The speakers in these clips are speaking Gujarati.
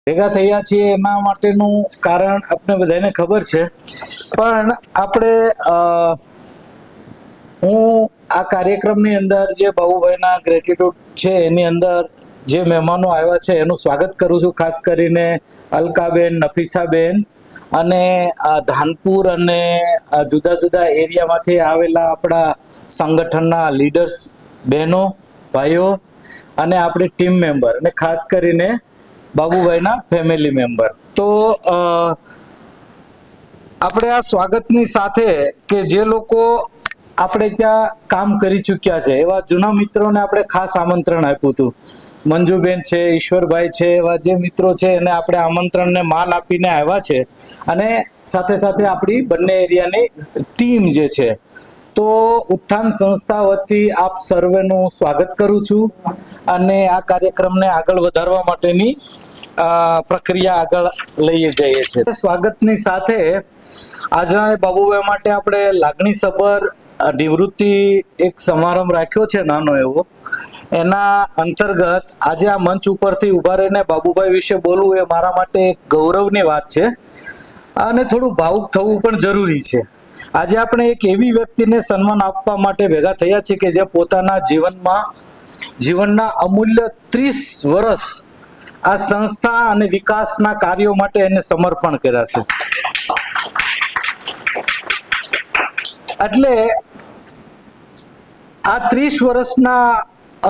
ભેગા થયા છીએ એના માટેનું કારણ આપણે બધાને ખબર છે, પણ આપણે હું આ કાર્યક્રમની અંદર જે બાબુભાઈના ગ્રેટિટ્યુડ છે એની અંદર જે મહેમાનો આવ્યા છે એનું સ્વાગત કરું છું, ખાસ કરીને અલકાબેન, નફીસાબેન અને ધાનપુર અને જુદા જુદા એરિયામાંથી આવેલા આપણા સંગઠનના લીડર્સ, બહેનો, ભાઈઓ અને આપણી ટીમ મેમ્બર અને ખાસ કરીને બાબુભાઈના ફેમિલી મેમ્બર. તો આપણે આ સ્વાગતની સાથે કે જે લોકો આપણે ત્યાં કામ કરી ચૂક્યા છે એવા જૂના મિત્રોને આપણે ખાસ આમંત્રણ આપ્યું હતું. મંજુબેન છે, ઈશ્વરભાઈ છે, એવા જે મિત્રો છે એને આપણે આમંત્રણને માન આપીને આવ્યા છે. અને સાથે સાથે આપણી બંને એરિયાની ટીમ જે છે, તો ઉત્થાન સંસ્થા વતી આપ સર્વેનું સ્વાગત કરું છું અને આ કાર્યક્રમને આગળ વધારવા માટેની પ્રક્રિયા આગળ લઈએ જઈએ છીએ. સ્વાગતની સાથે આજના બાબુભાઈ માટે આપણે લાગણીસભર નિવૃત્તિ એક સમારંભ રાખ્યો છે નાનો એવો. એના અંતર્ગત આજે આ મંચ ઉપરથી ઉભા રહીને બાબુભાઈ વિશે બોલવું એ મારા માટે એક ગૌરવની વાત છે અને થોડું ભાવુક થવું પણ જરૂરી છે. આજે આપણે એક એવી વ્યક્તિને સન્માન આપવા માટે ભેગા થયા છીએ કે જે પોતાના જીવનના અમૂલ્ય 30 વર્ષ આ સંસ્થા અને વિકાસના કાર્યો માટે એને સમર્પણ કર્યા છે. એટલે આ 30 વર્ષના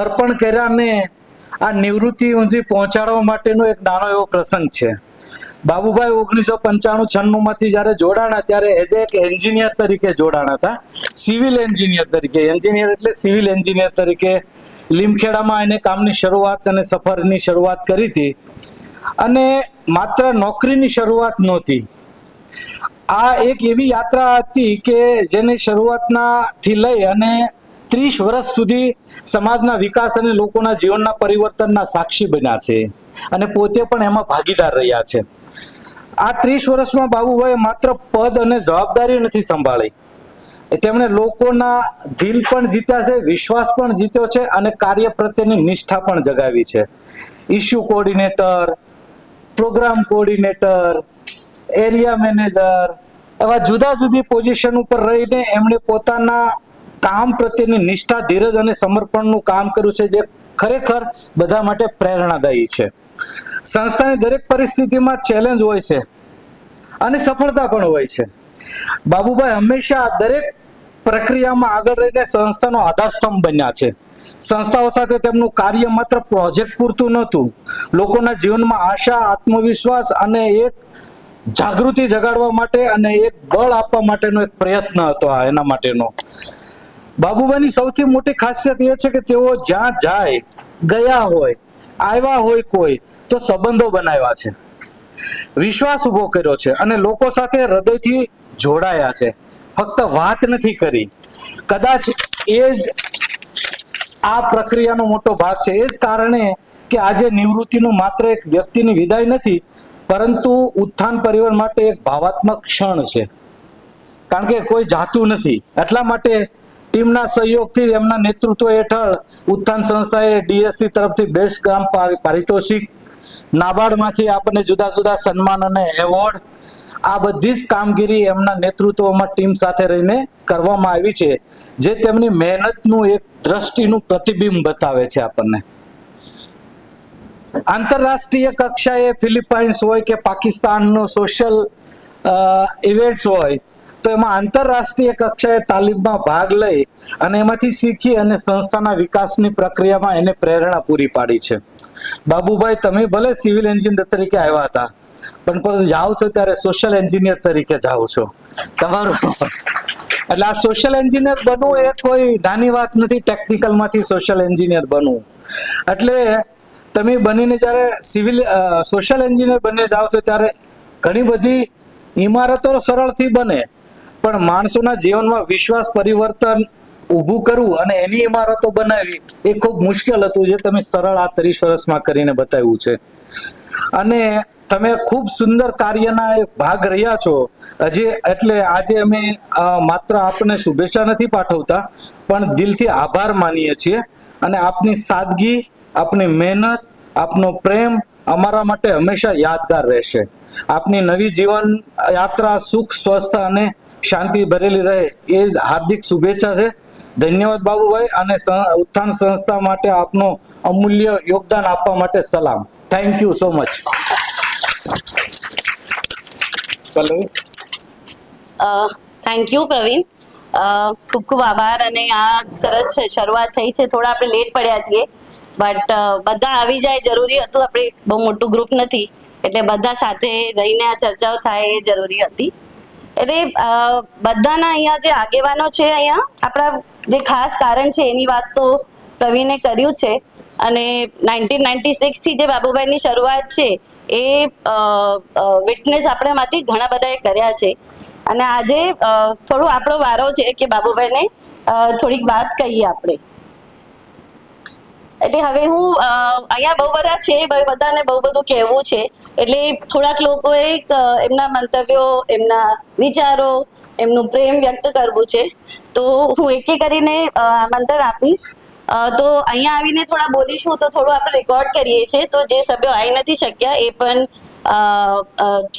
અર્પણ કર્યાને આ નિવૃત્તિ સુધી પહોંચાડવા માટેનો એક નાનો એવો પ્રસંગ છે. બાબુભાઈ 1995-96 માંથી જયારે જોડાણા ત્યારે એઝ એક એન્જિનિયર તરીકે જોડાણા હતા, સિવિલ એન્જિનિયર તરીકે. એન્જિનિયર એટલે સિવિલ એન્જિનિયર તરીકે લીમખેડામાં એને કામની શરૂઆત અને સફરની શરૂઆત કરી હતી. અને માત્ર નોકરીની શરૂઆત નહોતી, આ એક એવી યાત્રા હતી કે જેની શરૂઆતથી લઈ અને 30 વર્ષ સુધી સમાજના વિકાસ અને લોકોના જીવનના પરિવર્તનના સાક્ષી બન્યા છે અને પોતે પણ એમાં ભાગીદાર રહ્યા છે. આ 30 વર્ષમાં બાબુભાઈ માત્ર પદ અને જવાબદારી નથી સંભાળી, તેમણે લોકોના દિલ પણ જીત્યા છે, વિશ્વાસ પણ જીત્યો છે અને કાર્ય પ્રત્યેની નિષ્ઠા પણ જગાવી છે. Issue coordinator, program coordinator, area manager, એવા જુદા જુદી પોઝિશન ઉપર રહીને એમણે પોતાના કામ પ્રત્યેની નિષ્ઠા, ધીરજ અને સમર્પણનું કામ કર્યું છે, જે ખરેખર બધા માટે પ્રેરણાદાયી છે. સંસ્થાની દરેક પરિસ્થિતિમાં ચેલેન્જ હોય છે અને સફળતા પણ હોય છે. બાબુભાઈ હંમેશા દરેક પ્રક્રિયામાં આગળ રહીને સંસ્થાનો આધારસ્તંભ બન્યા છે. સંસ્થાઓ સાથે તેમનું કાર્ય માત્ર પ્રોજેક્ટ પૂરતું નહોતું, લોકોના જીવનમાં આશા, આત્મવિશ્વાસ અને એક જાગૃતિ જગાડવા માટે અને એક બળ આપવા માટેનો એક પ્રયત્ન હતો આ એના માટેનો. બાબુભાઈની સૌથી મોટી ખાસિયત એ છે કે તેઓ જ્યાં જાય, ગયા હોય, આવ્યા હોય કોઈ, તો સંબંધો બનાવ્યા છે, વિશ્વાસ ઉભો કર્યો છે અને લોકો સાથે હૃદયથી જોડાયા છે, ફક્ત વાત નથી કરી. કદાચ એ જ આ પ્રક્રિયાનો મોટો ભાગ છે. એ જ કારણે કે આજે નિવૃત્તિનું માત્ર એક વ્યક્તિની વિદાય નથી, પરંતુ ઉત્થાન પરિવાર માટે એક ભાવાત્મક ક્ષણ છે, કારણ કે કોઈ જાતું નથી. એટલા માટે ટીમના સહયોગથી એમના નેતૃત્વ હેઠળ ઉત્થાન સંસ્થાએ ડીએસસી તરફથી બેસ્ટ ગ્રામ પારિતોષિક, નાબાર્ડમાંથી આપણને જુદા જુદા સન્માન અને એવોર્ડ, આ બધી જ કામગીરી એમના નેતૃત્વમાં ટીમ સાથે રહીને કરવામાં આવી છે, જે તેમની મહેનતનું એક દ્રષ્ટિનું પ્રતિબિંબ બતાવે છે આપણને. આંતરરાષ્ટ્રીય કક્ષાએ ફિલિપાઇન્સ હોય કે પાકિસ્તાનનો સોશિયલ ઇવેન્ટ્સ હોય, તો એમાં આંતરરાષ્ટ્રીય કક્ષાએ તાલીમમાં ભાગ લઈ અને એમાંથી શીખી અને સંસ્થાના વિકાસની પ્રક્રિયામાં એને પ્રેરણા પૂરી પાડી છે. બાબુભાઈ, તમે ભલે સિવિલ એન્જિનિયર તરીકે આવ્યા હતા, પણ જાઓ છો ત્યારે સોશિયલ એન્જિનિયર તરીકે જાઓ છો તમારું. એટલે આ સોશિયલ એન્જિનિયર બનવું એ કોઈ નાની વાત નથી, ટેકનિકલમાંથી સોશિયલ એન્જિનિયર બનવું. એટલે તમે બનીને જ્યારે સોશિયલ એન્જિનિયર બનીને જાઓ છો ત્યારે ઘણી બધી ઇમારતો સરળથી બને, પણ માણસોના જીવનમાં વિશ્વાસ, પરિવર્તન ઊભું કરવું અને એની ઇમારતો બનાવવી એ ખૂબ મુશ્કેલ હતું, જે તમે સરળ આ 30 વર્ષમાં કરીને બતાવ્યું છે. અને તમે ખૂબ સુંદર કાર્યના એક ભાગ રહ્યા છો હજી. એટલે આજે અમે માત્ર આપને શુભેચ્છા નથી પાઠવતા, પણ દિલથી આભાર માનીએ છીએ. અને આપની સાદગી, આપની મહેનત, આપનો પ્રેમ અમારા માટે હંમેશા યાદગાર રહેશે. આપની નવી જીવન યાત્રા સુખ, સ્વસ્થ અને શાંતિ ભરેલી રહે એ હાર્દિક શુભેચ્છા છે. ધન્યવાદ બાબુભાઈ, અને ઉત્થાન સંસ્થા માટે આપનો અમૂલ્ય યોગદાન આપવા માટે સલામ. Thank you so much. Thank you Pravin, ખૂબ ખૂબ આભાર. અને આ સરસ શરૂઆત થઈ છે. થોડા આપણે લેટ પડ્યા છીએ, બટ બધા આવી જાય જરૂરી હતું. આપણે બહુ મોટું ગ્રુપ નથી, એટલે બધા સાથે રહીને આ ચર્ચાઓ થાય એ જરૂરી હતી. એટલે બધાના અહીંયા જે આગેવાનો છે, અહીંયા આપણા જે ખાસ કારણ છે એની વાત તો પ્રવીણે કર્યું છે. અને 1996 થી જે બાબુભાઈની શરૂઆત છે એ વિટનેસ આપણામાંથી ઘણા બધાએ કર્યા છે. અને આજે થોડું આપણો વારો છે કે બાબુભાઈને થોડીક વાત કહીએ આપણે. એટલે હવે હું અહીંયા બહુ બધા છે, બધાને બહુ બધું કહેવું છે, એટલે થોડાક લોકોએ એમના મંતવ્યો, એમના વિચારો, એમનું પ્રેમ વ્યક્ત કરવું છે. તો હું એક એક કરીને આમંત્રણ આપીશ. તો અહીંયા આવીને થોડા બોલીશું તો થોડું આપણે રેકોર્ડ કરીએ છીએ, તો જે સભ્યો આવી નથી શક્યા એ પણ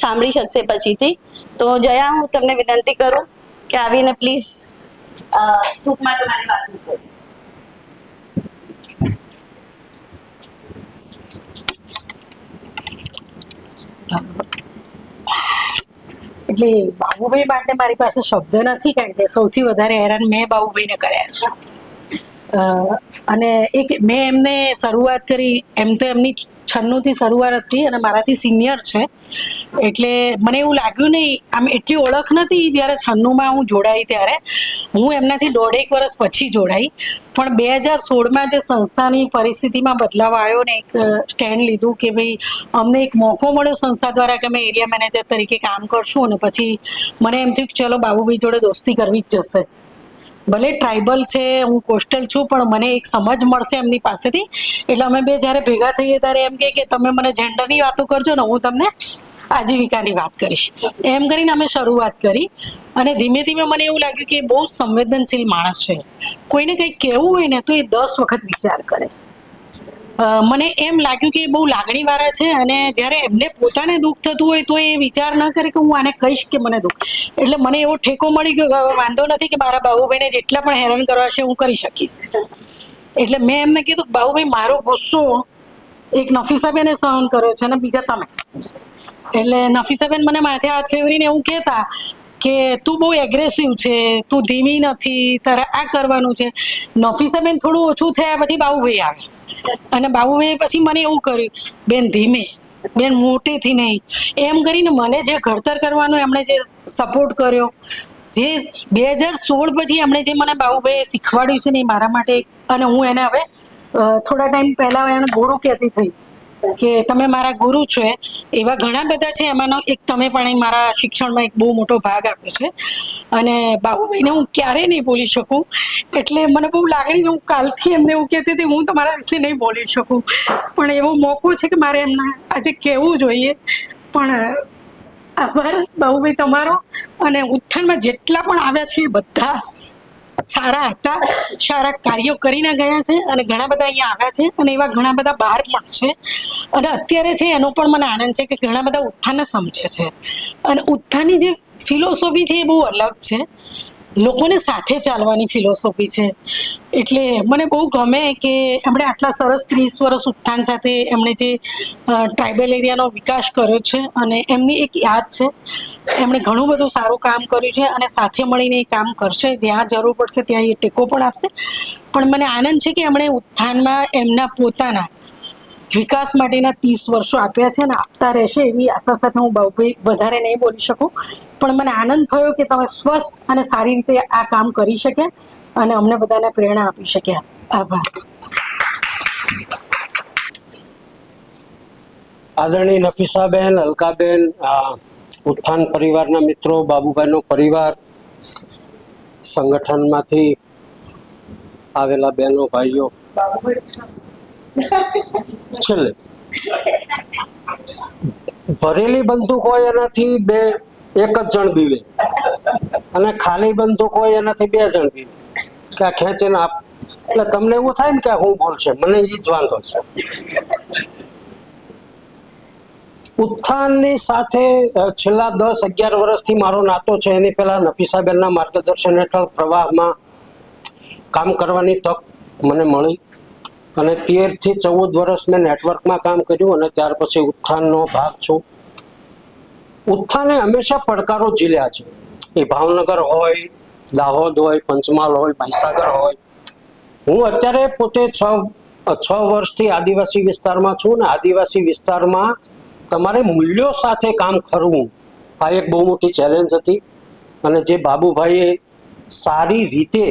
સાંભળી શકશે પછીથી. તો જયા, હું તમને વિનંતી કરું કે આવીને પ્લીઝ ટૂંકમાં તમારી વાત કરો. એટલે બાબુભાઈ માટે મારી પાસે શબ્દ નથી, કારણ કે સૌથી વધારે હેરાન મેં બાબુભાઈને કર્યા છે. અને એક મેં એમને શરૂઆત કરી, એમ તો એમની 96 થી શરૂઆત હતી અને મારાથી સિનિયર છે, એટલે મને એવું લાગ્યું નહીં, આમ એટલી ઓળખ નથી. જ્યારે 96માં હું જોડાઈ ત્યારે હું એમનાથી 1.5 વર્ષ પછી જોડાઈ. પણ 2016માં જે સંસ્થાની પરિસ્થિતિમાં બદલાવ આવ્યો ને એક સ્ટેન્ડ લીધું કે ભાઈ અમને એક મોકો મળ્યો સંસ્થા દ્વારા કે અમે એરિયા મેનેજર તરીકે કામ કરશું, અને પછી મને એમ થયું કે ચલો બાબુભાઈ જોડે દોસ્તી કરવી જ જશે. ભલે ટ્રાઇબલ છે, હું કોસ્ટલ છું, પણ મને એક સમજ મળશે એમની પાસેથી. એટલે અમે બે જ્યારે ભેગા થઈએ ત્યારે એમ કે તમે મને જેન્ડરની વાતો કરજો ને, હું તમને આજીવિકાની વાત કરીશ. એમ કરીને અમે શરૂઆત કરી. અને ધીમે ધીમે મને એવું લાગ્યું કે બહુ સંવેદનશીલ માણસ છે. કોઈને કંઈક કહેવું હોય ને તો એ 10 વખત વિચાર કરે. મને એમ લાગ્યું કે બહુ લાગણીવાળા છે, અને જ્યારે એમને પોતાને દુઃખ થતું હોય તો એ વિચાર ન કરે કે હું આને કહીશ કે મને દુઃખ. એટલે મને એવો ઠેકો મળી ગયો કે વાંધો નથી, કે મારા બાબુભાઈને જેટલા પણ હેરાન કરવા છે હું કરી શકીશ. એટલે મેં એમને કીધું બાબુભાઈ, મારો ગુસ્સો એક નફીસાબેને સહન કર્યો છે અને બીજા તમે. એટલે નફીસાબેન મને માથે હાથ ફેરવીને એવું કહેતા કે તું બહુ એગ્રેસિવ છે, તું ધીમી નથી, તારે આ કરવાનું છે. નફીસાબેન થોડું ઓછું થયા પછી બાબુભાઈ આવે, અને બાબુભાઈ પછી મને એવું કર્યું, બેન ધીમે, બેન મોટેથી નહીં, એમ કરીને મને જે ઘડતર કરવાનો એમણે જે સપોર્ટ કર્યો, જે 2016 પછી એમણે જે મને બાબુભાઈએ શીખવાડ્યું છે ને એ મારા માટે. અને હું એને હવે થોડા ટાઈમ પહેલા એને ગુરુ કહેતી થઈ કે તમે મારા ગુરુ છો. એવા ઘણા બધા છે, એમાંનો એક તમે પણ મારા શિક્ષણમાં એક બહુ મોટો ભાગ આપ્યો છે. અને બાબુભાઈને હું ક્યારેય નહીં બોલી શકું, એટલે મને બહુ લાગણી છે. હું કાલથી એમને એવું કહેતી હતી હું તમારા વિશે નહીં બોલી શકું, પણ એવો મોકો છે કે મારે એમના આજે કહેવું જોઈએ. પણ આભાર બાબુભાઈ તમારો. અને ઉત્થાનમાં જેટલા પણ આવ્યા છે એ બધા સારા હતા, સારા કાર્યો કરીને ગયા છે, અને ઘણા બધા અહીંયા આવ્યા છે, અને એવા ઘણા બધા બહાર પણ છે. અને અત્યારે છે એનો પણ મને આનંદ છે કે ઘણા બધા ઉત્થાનને સમજે છે. અને ઉત્થાનની જે ફિલોસોફી છે એ બહુ અલગ છે, લોકોને સાથે ચાલવાની ફિલોસોફી છે. એટલે મને બહુ ગમે કે એમણે આટલા સરસ 30 વર્ષ ઉત્થાન સાથે એમણે જે ટ્રાઇબલ એરિયાનો વિકાસ કર્યો છે, અને એમની એક યાદ છે. એમણે ઘણું બધું સારું કામ કર્યું છે, અને સાથે મળીને એ કામ કરશે. જ્યાં જરૂર પડશે ત્યાં એ ટેકો પણ આપશે. પણ મને આનંદ છે કે એમણે ઉત્થાનમાં એમના પોતાના વિકાસ માટેના 30 વર્ષો આપ્યા છે, અને આપતા રહેશે એવી આશા સાથે હું બાબુભાઈ વધારે નહીં બોલી શકું. પણ મને આનંદ થયો કે તમે સ્વસ્થ અને સારી રીતે આ કામ કરી શક્યા, અને અમને બધાને પ્રેરણા આપી શક્યા. આભાર. આદરણીય નફીસાબેન, અલકાબેન, ઉત્થાન પરિવારના મિત્રો, બાબુભાઈનો પરિવાર, સંગઠનમાંથી આવેલા બહેનો ભાઈઓ, છેલ્લે ભરેલી બંદૂક હોય એનાથી એક જ જણ બીવે, અને ખાલી બંદૂક હોય એનાથી 2 જણ બીવે કે આ ખેંચીને આપ. એટલે તમને એવું થાય ને કે હું બોલશે, મને એ જ વાંધો છે. ઉત્થાનની સાથે છેલ્લા 10-11 વર્ષથી મારો નાતો છે. એની પહેલા નફીસાબેનના માર્ગદર્શન હેઠળ પ્રવાહમાં કામ કરવાની તક મને મળી અને 13 થી 14 વર્ષ મેં નેટવર્કમાં કામ કર્યું અને ત્યાર પછી ઉત્થાનનો ભાગ છું. ઉત્થાને હંમેશા પડકારો ઝીલ્યા છે. એ ભાવનગર હોય, દાહોદ હોય, પંચમહાલ હોય, મહીસાગર હોય. હું અત્યારે પોતે 6 વર્ષથી આદિવાસી વિસ્તારમાં છું ને આદિવાસી વિસ્તારમાં તમારે મૂલ્યો સાથે કામ કરવું આ એક બહુ મોટી ચેલેન્જ હતી અને જે બાબુભાઈએ સારી રીતે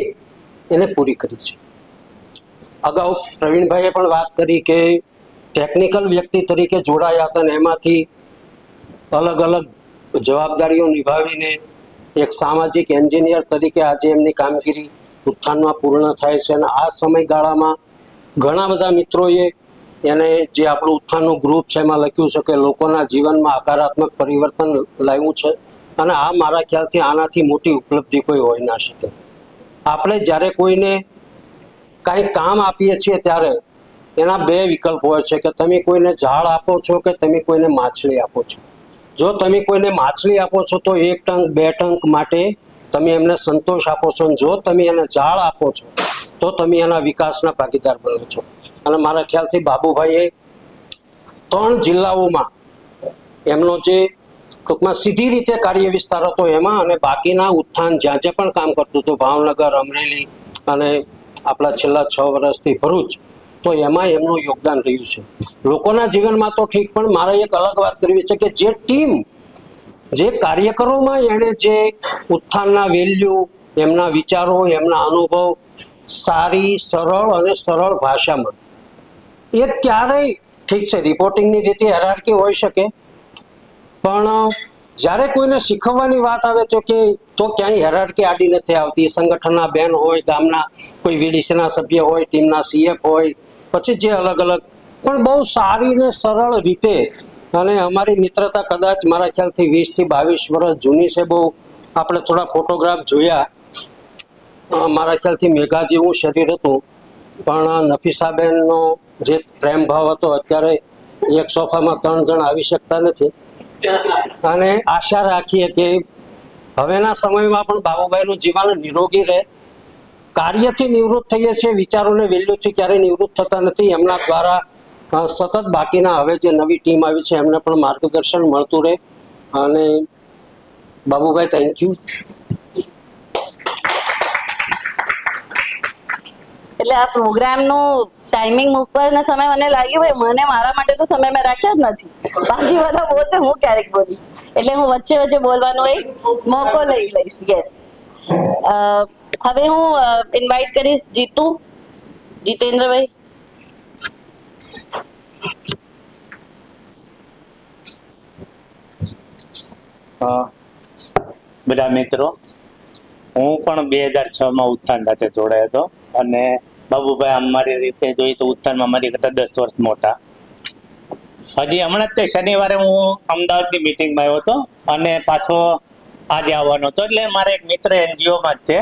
એને પૂરી કરી છે. અગાઉ પ્રવીણભાઈએ પણ વાત કરી કે ટેકનિકલ વ્યક્તિ તરીકે જોડાયા હતા અને એમાંથી અલગ અલગ જવાબદારીઓ નિભાવીને એક સામાજિક એન્જિનિયર તરીકે આજે એમની કામગીરી ઉત્થાનમાં પૂર્ણ થાય છે. અને આ સમયગાળામાં ઘણા બધા મિત્રોએ એને જે આપણું ઉત્થાનનું ગ્રુપ છે એમાં લખ્યું છે કે લોકોના જીવનમાં હકારાત્મક પરિવર્તન લાવ્યું છે અને આ મારા ખ્યાલથી આનાથી મોટી ઉપલબ્ધિ કોઈ હોઈ ના શકે. આપણે જ્યારે કોઈને કાંઈ કામ આપીએ છીએ ત્યારે એના 2 વિકલ્પ હોય છે કે તમે કોઈને ઝાડ આપો છો કે તમે કોઈને માછલી આપો છો. જો તમે કોઈને માછલી આપો છો તો 1 ટંક 2 ટંક માટે તમે એમને સંતોષ આપો છો અને જો તમે એને ઝાડ આપો છો તો તમે એના વિકાસના ભાગીદાર બનો છો. અને મારા ખ્યાલથી બાબુભાઈએ 3 જિલ્લાઓમાં એમનો જે ટૂંકમાં સીધી રીતે કાર્ય વિસ્તાર હતો એમાં અને બાકીના ઉત્થાન જ્યાં જ્યાં પણ કામ કરતું હતું ભાવનગર, અમરેલી અને આપણા છેલ્લા 6 વર્ષથી ભરૂચ, તો એમાં એમનું યોગદાન રહ્યું છે. લોકોના જીવનમાં તો ઠીક પણ મારે એક અલગ વાત કરવી છે કે જે ટીમ જે કાર્યકરોમાં એણે જે ઉત્થાનના વેલ્યુ, એમના વિચારો, એમના અનુભવ સારી, સરળ ભાષામાં એ ક્યારેય ઠીક છે રિપોર્ટિંગની રીતે હેરાર્કી હોઈ શકે પણ જ્યારે કોઈને શીખવવાની વાત આવે તો ક્યાંય હેરાર્કી આડી નથી આવતી. સંગઠનના બેન હોય, ગામના કોઈ વીડીસીના સભ્ય હોય, ટીમના સીએફ હોય, પછી જે અલગ અલગ પણ બહુ સારી ને સરળ રીતે. અને અમારી મિત્રતા કદાચ મારા ખ્યાલથી 20 થી 22 વર્ષ જૂની છે. બહુ આપણે થોડા ફોટોગ્રાફ જોયા. મારા ખ્યાલથી મેઘા જેવું શરીર હતું પણ નફીસાબેનનો જે પ્રેમ ભાવ હતો અત્યારે એક સોફામાં 3 જણ આવી શકતા નથી. અને આશા રાખીએ કે હવેના સમયમાં પણ બાબુભાઈનું જીવન નિરોગી રહે. કાર્યથી નિવૃત્ત થઈએ છીએ, વિચારોને વેલ્યુથી ક્યારેય નિવૃત્ત થતા નથી. એમના દ્વારા સતત બાકીના હવે જે નવી ટીમ આવી છે એમને પણ માર્ગદર્શન મળતું રહે. અને બાબુભાઈ થેન્ક યુ. એટલે આ પ્રોગ્રામનું ટાઈમિંગ મૂકવાના સમય મને લાગ્યું હોય મને મારા માટે તો સમય મેં રાખ્યા જ નથી. બાકી બધા બોલશે, હું ક્યારેક બોલીશ એટલે હું વચ્ચે વચ્ચે બોલવાનો એક મોકો લઈ લઈશ. યસ, હવે હું ઇન્વાઇટ કરીશ જીતેન્દ્રભાઈ. બધા મિત્રો, હું પણ 2006માં ઉત્થાન સાથે જોડાયો હતો અને બાબુભાઈ અમારી રીતે જોઈએ તો ઉત્થાનમાં મારી કરતા 10 વર્ષ મોટા. હજી હમણાં જ તે શનિવારે હું અમદાવાદની મિટિંગમાં આવ્યો હતો અને પાછો આજે આવવાનો હતો. એટલે મારે એક મિત્ર એનજીઓમાં જ છે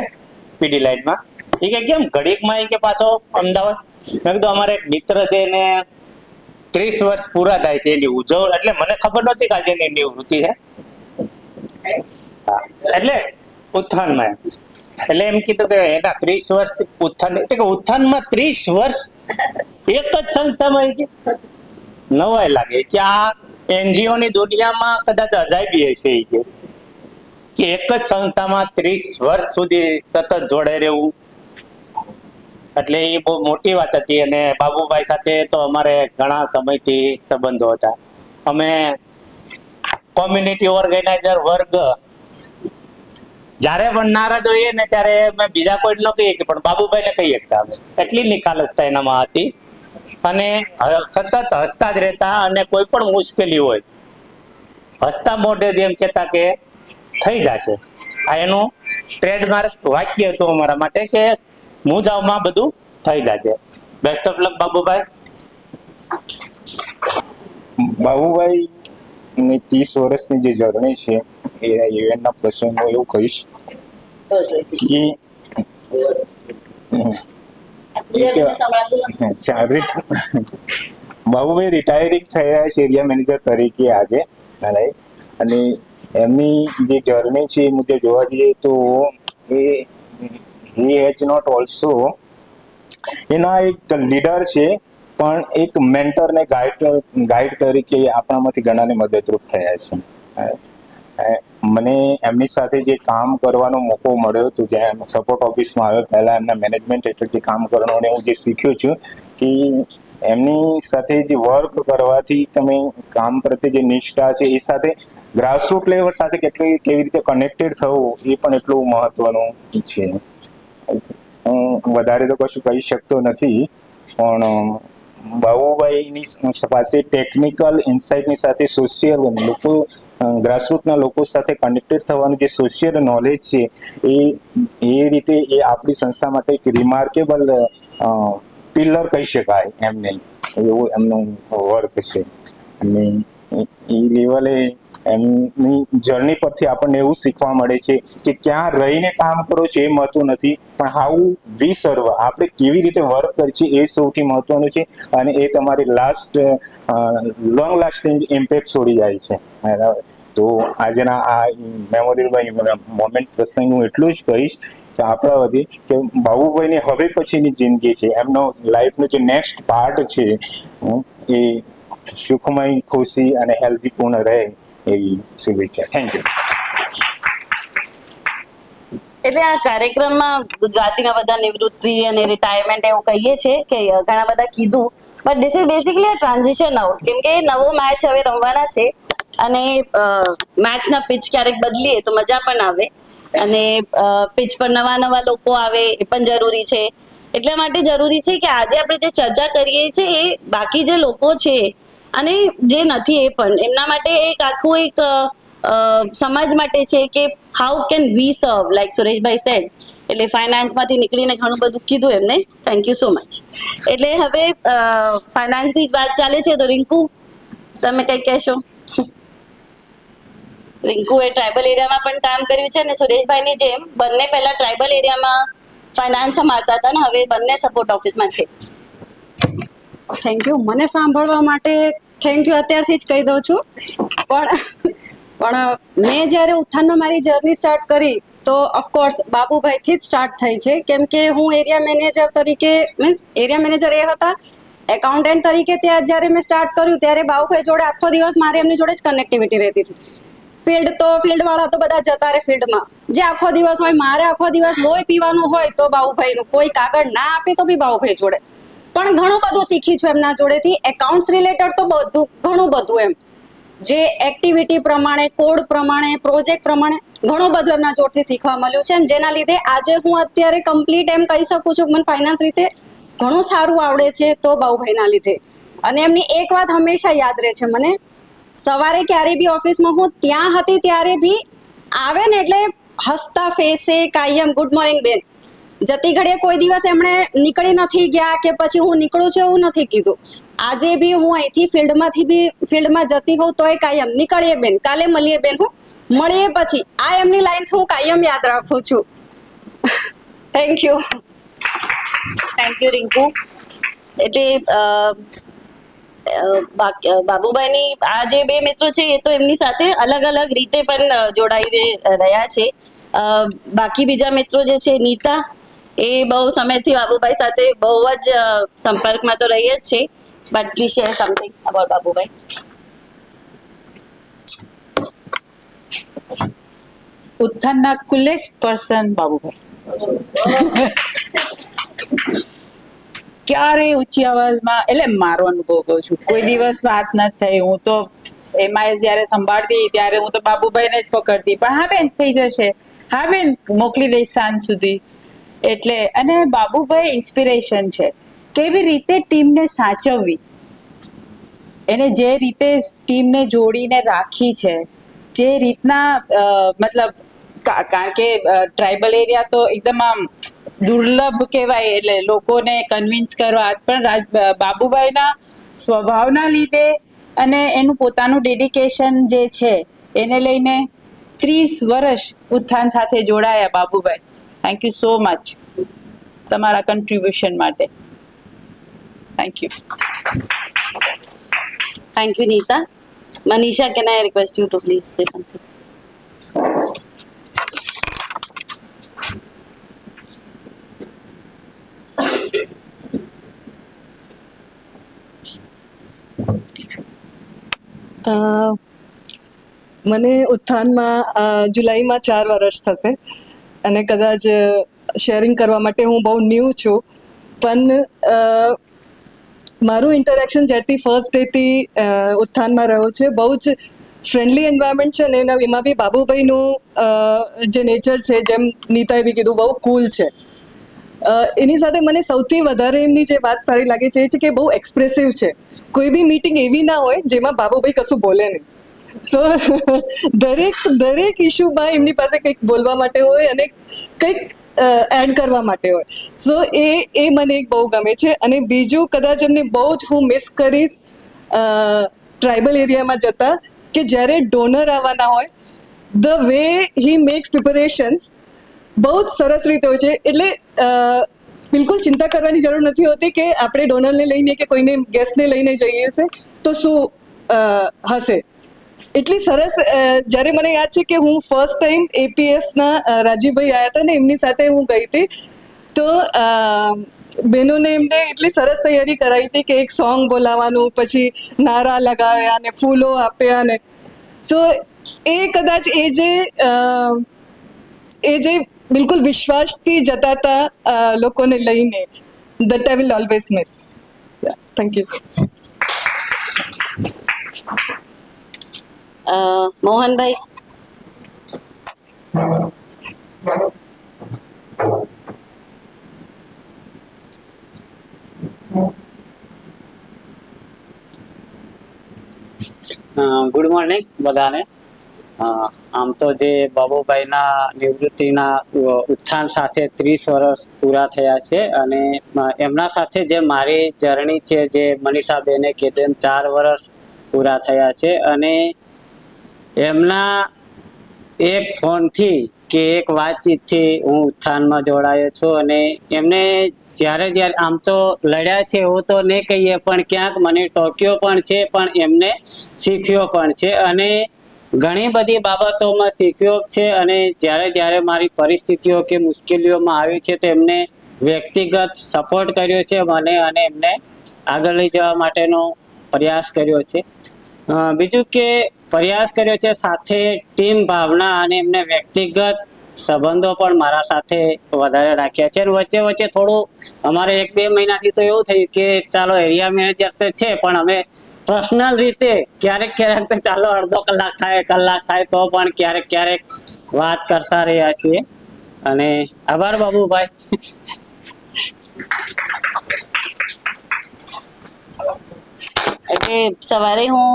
પીડી લાઇનમાં. એ કે કેમ ઘડીકમાં એ કે પાછો અમદાવાદ? મેં કીધું અમારે એક મિત્ર છે એને 30 વર્ષ પૂરા થાય છે એની ઉજવણી. એટલે મને ખબર નહોતી કે આજે એની નિવૃત્તિ છે. એટલે ઉત્થાનમાં એટલે એમ કીધું કે એના 30 વર્ષ ઉત્થાન એટલે કે ઉત્થાનમાં 30 વર્ષ એક જ સંસ્થામાં નવાય લાગે કે આ એનજીઓ ની દુનિયામાં કદાચ અજાયબી હશે કે એક જ સંસ્થામાં 30 વર્ષ સુધી સતત જોડાઈ રહેવું. એટલે એ બહુ મોટી વાત હતી. અને બાબુભાઈ સાથે તો અમારે ઘણા સમયથી સંબંધો હતા. અમે કોમ્યુનિટી ઓર્ગેનાઇઝર વર્ગ જ્યારે પણ નારાજ હોઈએ ને ત્યારે મેં બીજા કોઈ ન કહીએ કે પણ બાબુભાઈને કહીએ જ કામ. એટલી નિખાલસતા એનામાં હતી અને સતત હસતા જ રહેતા. અને કોઈ પણ મુશ્કેલી હોય હસતા મોઢે એમ કહેતા કે થઈ જશે. આ એનું ટ્રેડમાર્ક વાક્ય હતું અમારા માટે કે મુજાવમાં બધું થઈ જશે. Best of luck Babubhai. Babubhai ની 30 વર્ષની જે જર્ની છે એ ઇવેન્ટના પ્રસંગો એવું કહીશ કે બાબુભાઈ રિટાયરિંગ થયા છે એરિયા મેનેજર તરીકે આજે, અને એમની જે જર્ની છે એ મુદ્દે જોવા જઈએ તો હી હેઝ નોટ ઓલ્સો એના એક લીડર છે, પણ એક મેન્ટર ને ગાઈડ તરીકે આપણામાંથી ઘણાને મદદરૂપ થયા છે. મને એમની સાથે જે કામ કરવાનો મોકો મળ્યો હતો, જ્યાં સપોર્ટ ઓફિસમાં આવ્યો, પહેલા એમના મેનેજમેન્ટ હેઠળથી કામ કરવાનું હું જે શીખ્યો છું કે એમની સાથે જે વર્ક કરવાથી તમે કામ પ્રત્યે જે નિષ્ઠા છે એ સાથે ગ્રાસરૂટ લેવલ સાથે કેવી રીતે કનેક્ટેડ થવું એ પણ એટલું મહત્વનું છે. હું વધારે તો કશું કહી શકતો નથી, પણ બાબુભાઈની પાસે ટેકનિકલ ઇન્સાઇટની સાથે સોશિયલ લોકો, ગ્રાસરૂટના લોકો સાથે કનેક્ટેડ થવાનું જે સોશિયલ નોલેજ છે એ રીતે એ આપણી સંસ્થા માટે એક રિમાર્કેબલ પિલર કહી શકાય એમને, એવું એમનું વર્ક છે. અને એ લેવલે એમની જર્ની પરથી આપણને એવું શીખવા મળે છે કે ક્યાં રહીને કામ કરો છો એ મહત્વ નથી, પણ હાઉ વી સર્વ, આપણે કેવી રીતે વર્ક કરીએ છીએ એ સૌથી મહત્વનું છે. અને એ તમારી લોંગ લાસ્ટિંગ ઇમ્પેક્ટ છોડી જાય છે. તો આજના આ મેમોરેબલ મોમેન્ટ પ્રસંગ હું એટલું જ કહીશ કે આપણા વધી કે બાબુભાઈની હવે પછીની જિંદગી છે, એમનો લાઈફનો જે નેક્સ્ટ પાર્ટ છે એ સુખમય, ખુશી અને હેલ્ધીપૂર્ણ રહે એવી શુભેચ્છા. Thank you. એટલે આ કાર્યક્રમમાં ગુજરાતીમાં બધા નિવૃત્તિ અને રિટાયરમેન્ટ એવું કહીએ છીએ કે ઘણા બધા કીધું, but this is basically a transition out, કેમ કે નવો મેચ હવે રમવાના છે અને મેચના પિચ ક્યારેક બદલીએ તો મજા પણ આવે, અને પિચ પર નવા લોકો આવે એ પણ જરૂરી છે. એટલા માટે જરૂરી છે કે આજે આપણે જે ચર્ચા કરીએ છીએ એ બાકી જે લોકો છે અને જે નથી એ પણ એમના માટે એક આખું એક સમાજ માટે છે કે હાઉ કેન વી સર્વ, લાઈક સુરેશભાઈ સેડ. એટલે ફાઇનાન્સમાંથી નીકળીને ઘણું બધું કીધું એમને, થેન્ક યુ સો મચ. એટલે હવે ફાઇનાન્સની વાત ચાલે છે તો રિંકુ તમે કંઈ કહેશો? રિંકુએ ટ્રાઇબલ એરિયામાં પણ કામ કર્યું છે અને સુરેશભાઈની જેમ બંને પહેલા ટ્રાઇબલ એરિયામાં ફાઇનાન્સ સંભાળતા હતા ને હવે બંને સપોર્ટ ઓફિસમાં છે. Thank you. મને સાંભળવા માટે થેન્ક યુ અત્યારથી જ કહી દઉં છું. પણ મેં જ્યારે ઉત્થાનમાં મારી જર્ની સ્ટાર્ટ કરી તો ઓફકોર્સ બાબુભાઈથી જ સ્ટાર્ટ થઈ છે, કેમ કે હું એરિયા મેનેજર તરીકે એરિયા મેનેજર એ હતા, એકાઉન્ટન્ટ તરીકે ત્યાં જ્યારે મેં સ્ટાર્ટ કર્યું ત્યારે બાબુભાઈ જોડે આખો દિવસ મારે એમની જોડે જ કનેક્ટિવિટી રહેતી હતી. ફિલ્ડવાળા તો બધા જતા રહે ફિલ્ડમાં, જે આખો દિવસ હોય મારે આખો દિવસ લોહી પીવાનું હોય તો બાબુભાઈનું, કોઈ કાગળ ના આપે તો બી બાબુભાઈ જોડે. પણ ઘણું બધું શીખી છું એમના જોડેથી, એકાઉન્ટ્સ રિલેટેડ તો બધું ઘણું બધું, એમ જે એક્ટિવિટી પ્રમાણે, કોડ પ્રમાણે, પ્રોજેક્ટ પ્રમાણે ઘણું બધું એમના જોડથી શીખવા મળ્યું છે, અને જેના લીધે આજે હું અત્યારે કમ્પ્લીટ એમ કહી શકું છું કે મને ફાઇનાન્સ રીતે ઘણું સારું આવડે છે તો બાબુભાઈના લીધે. અને એમની એક વાત હંમેશા યાદ રહે છે મને, સવારે ક્યારે બી ઓફિસમાં હું ત્યાં હતી ત્યારે બી આવે ને એટલે હસતા ફેસે કાયમ ગુડ મોર્નિંગ બેન. જતી ઘડીએ કોઈ દિવસ એમણે નીકળી નથી ગયા કે પછી હું નીકળું છું એવું નથી કીધું. આજે બી હું અહીંથી ફિલ્ડમાં જતી હોઉં તોય કાયમ નીકળીએ બેન, કાલે મળીએ બેન, હું મળીએ પછી. આ એમની લાઇન્સ હું કાયમ યાદ રાખું છું. Thank you. Thank you Rinku. એટલે બાબુભાઈની આ જે બે મિત્રો છે એ તો એમની સાથે અલગ અલગ રીતે પણ જોડાઈ રહ્યા છે. બાકી બીજા મિત્રો જે છે નીતા, એ બહુ સમયથી બાબુભાઈ સાથે બહુ જ સંપર્કમાં તો રહી જ છે, but please share something about Babubhai. ઉત્થાનના કુલેસ્ટ પર્સન બાબુભાઈ. ક્યારે ઊંચી અવાજમાં, એટલે મારો અનુભવ કહું છું, કોઈ દિવસ વાત નથી થઈ. હું તો એમાં જયારે સંભાળતી ત્યારે હું તો બાબુભાઈને જ પકડતી, પણ હા બેન થઈ જશે, હા બેન મોકલી દઈશ સાંજ સુધી. એટલે અને બાબુભાઈ ઇન્સ્પિરેશન છે, કેવી રીતે ટીમને સાચવવી, એને જે રીતે ટીમને જોડીને રાખી છે, જે રીતના મતલબ કારણ કે ટ્રાઇબલ એરિયા તો એકદમ આમ દુર્લભ કહેવાય, એટલે લોકોને કન્વિન્સ કરવા, પણ બાબુભાઈના સ્વભાવના લીધે અને એનું પોતાનું ડેડિકેશન જે છે એને લઈને 30 વર્ષ ઉત્થાન સાથે જોડાયા Babubhai. Thank you so much તમારા કન્ટ્રીબ્યુશન માટે. Thank you. Thank you, Neeta. Manisha, can I request you to please say something? મને ઉત્થાનમાં જુલાઈમાં 4 વર્ષ થશે અને કદાચ શેરિંગ કરવા માટે હું બહુ ન્યૂ છું, પણ મારું ઇન્ટરેક્શન જ્યારથી ફર્સ્ટ ડેથી ઉત્થાનમાં રહ્યો છે, બહુ જ ફ્રેન્ડલી એન્વાયરમેન્ટ છે ને એમાં બી બાબુભાઈનું જે નેચર છે, જેમ નીતાએ બી કીધું, બહુ કૂલ છે. એની સાથે મને સૌથી વધારે એમની જે વાત સારી લાગે છે એ છે કે બહુ એક્સપ્રેસિવ છે. કોઈ બી મીટિંગ એવી ના હોય જેમાં બાબુભાઈ કશું બોલે નહીં. સો દરેક ઇશ્યુમાં એમની પાસે કંઈક બોલવા માટે હોય અને કંઈક એડ કરવા માટે હોય. સો એ મને એક બહુ ગમે છે. અને બીજું કદાચ એમને બહુ જ હું મિસ કરીશ ટ્રાઇબલ એરિયામાં જતા, કે જ્યારે ડોનર આવવાના હોય, the way he makes preparations બહુ જ સરસ રીતે હોય છે. એટલે બિલકુલ ચિંતા કરવાની જરૂર નથી હોતી કે આપણે ડોનરને લઈને કે કોઈને ગેસ્ટને લઈને જઈએ છે તો શું હશે. એટલી સરસ. જ્યારે મને યાદ છે કે હું ફર્સ્ટ ટાઈમ એપીએફના રાજીવભાઈ આવ્યા હતા ને એમની સાથે હું ગઈ હતી, તો બહેનોને એમને એટલી સરસ તૈયારી કરાવી હતી કે એક સોંગ બોલાવવાનું, પછી નારા લગાવ્યા ને ફૂલો આપ્યા ને. સો એ કદાચ એ જે બિલકુલ વિશ્વાસથી જતા હતા લોકોને લઈને, that I will always miss. Yeah, thank you so much. Mohanbhai. Good morning બધાને. આમ તો જે બાબુભાઈના નિવૃત્તિના ઉત્થાન સાથે 30 વર્ષ પૂરા થયા છે, અને એમના સાથે જે મારી જર્ની છે, જે મનીષાબેને કીધું 4 વર્ષ પૂરા થયા છે. અને એમના એક ફોનથી કે એક વાતચીતથી હું ઉત્થાનમાં જોડાયો છું. અને એમને જ્યારે આમ તો લડ્યા છે એવું તો નહીં કહીએ, પણ ક્યાંક મને ટોક્યો પણ છે, પણ એમને શીખ્યો પણ છે. અને ઘણી બધી બાબતોમાં શીખ્યો છે. અને જ્યારે મારી પરિસ્થિતિઓ કે મુશ્કેલીઓમાં આવી છે તો એમને વ્યક્તિગત સપોર્ટ કર્યો છે મને, અને એમને આગળ લઈ જવા માટેનો પ્રયાસ કર્યો છે. બીજું કે પ્રયાસ કર્યો છે, સાથે ટીમ ભાવના અને એમને વ્યક્તિગત સંબંધો પણ મારા સાથે વધારે રાખ્યા છે. અને વચ્ચે થોડું અમારે 1-2 મહિનાથી તો એવું થયું કે ચાલો એરિયા મેનેજર તો છે, પણ અમે પર્સનલ રીતે ક્યારેક તો ચાલો અડધો કલાક થાય તો પણ ક્યારેક વાત કરતા રહ્યા છીએ. અને આભાર બાબુભાઈ. એટલે સવારે હું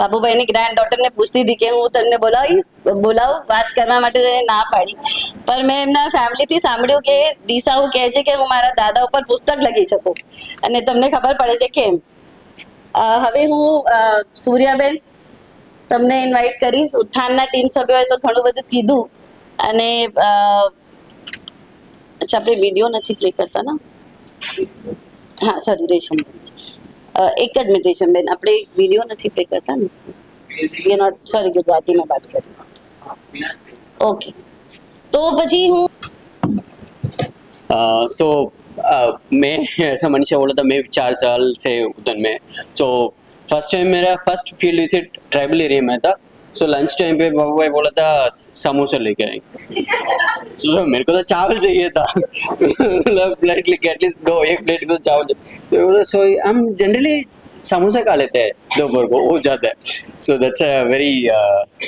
બાબુભાઈની ગ્રાન્ડ ડોટરને પૂછતી હતી કે હું તમને બોલાવું વાત કરવા માટે, ના પાડી. પણ મેં એમના ફેમિલીથી સાંભળ્યું કે દિશાઓ કહે છે કે હું મારા દાદા ઉપર પુસ્તક લખી શકું, અને તમને ખબર પડે છે કેમ. હવે હું સૂર્યાબેન તમને ઇન્વાઇટ કરીશ. ઉત્થાનના ટીમ સભ્યોએ તો ઘણું બધું કીધું, અને અચ્છા આપણે વિડીયો નથી પ્લે કરતા ને? હા સોરી રેશમ, એક જ મિનિટ રેશમબેન, આપણે વિડીયો નથી પ્લે કરતા ને? વી નોટ સોરી, ગુજરાતી में बात करें. ओके, तो પછી હું सो मैं ऐसा मनीषा बोला था, मैं 4 साल से उधर में. सो फर्स्ट टाइम मेरा first field visit tribal area में था. सो लंच टाइम पे बाबू भाई बोला था समोसा लेके आएंगे. सो मेरे को तो चावल चाहिए था. मतलब प्लेट लेके एटलीस्ट गो 1 प्लेट तो चावल. सो हम जनरली समोसा खा लेते हैं दोपहर को, हो जाता है. So that's a very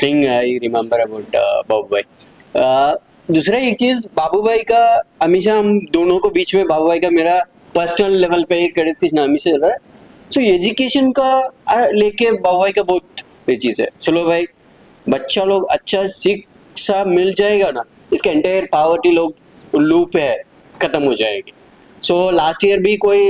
thing I remember about Babubhai. दूसरा एक चीज, बाबू भाई का हमेशा हम दोनों को बीच में बाबू भाई का मेरा पर्सनल लेवल पे एक डिस्कशन हमेशा चल रहा है. सो एजुकेशन का लेके बाबू भाई का बहुत ये चीज है. चलो भाई, बच्चा लोग अच्छा शिक्षा मिल जाएगा ना, इसका एंटायर पावर्टी लोग लूप है खत्म हो जाएगी. सो लास्ट ईयर भी कोई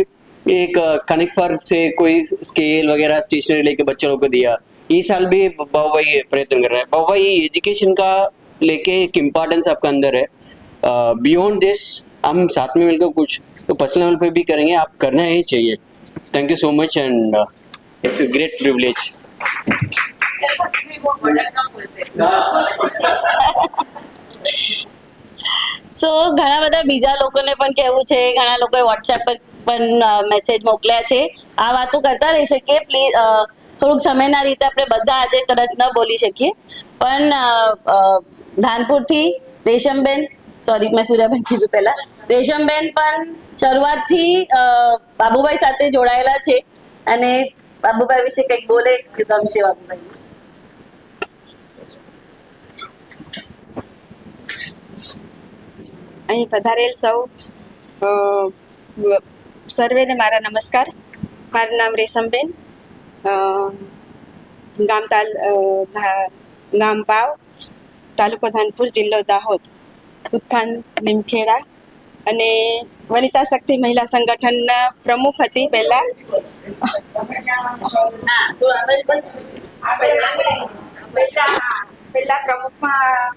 एक कनेक्ट फॉर से कोई स्केल वगैरह स्टेशनरी लेके बच्चों लोग को दिया. इस साल भी बाबू भाई प्रयत्न कर रहे हैं. बाबू भाई एजुकेशन का लेके एक इम्पोर्टेंस आपका अंदर है. बियॉन्ड दिस हम साथ में मिलकर कुछ तो पर्सनल लेवल पे भी करेंगे, आप करना ही चाहिए. Thank you so much and it's a great privilege. So ઘણા બધા બીજા લોકોને પણ કહેવું છે, ઘણા લોકોએ વોટ્સએપ પર પણ મેસેજ મોકલ્યા છે. આ વાતો કરતા રહી શકીએ પ્લીઝ. થોડુંક સમયના રીતે આપણે બધા આજે કદાચ ન બોલી શકીએ, પણ ધાનપુરથી રેશમબેન, સોરી મેં સૂર્યાબેન કીધું પહેલા, રેશમબેન પણ શરૂઆતથી બાબુભાઈ સાથે જોડાયેલા છે અને બાબુભાઈ વિશે કંઈક બોલે કે ગમશે બાબુભાઈ. અહીં પધારેલ સૌ સર્વેને મારા નમસ્કાર. મારું નામ રેશમબેન, ગામ પાવ, તાલુકો ધાનપુર, જિલ્લો દાહોદ, ઉત્થાન લીમખેડા અને વનિતા શક્તિ મહિલા સંગઠનના પ્રમુખ હતી પહેલા. પહેલા પ્રમુખમાં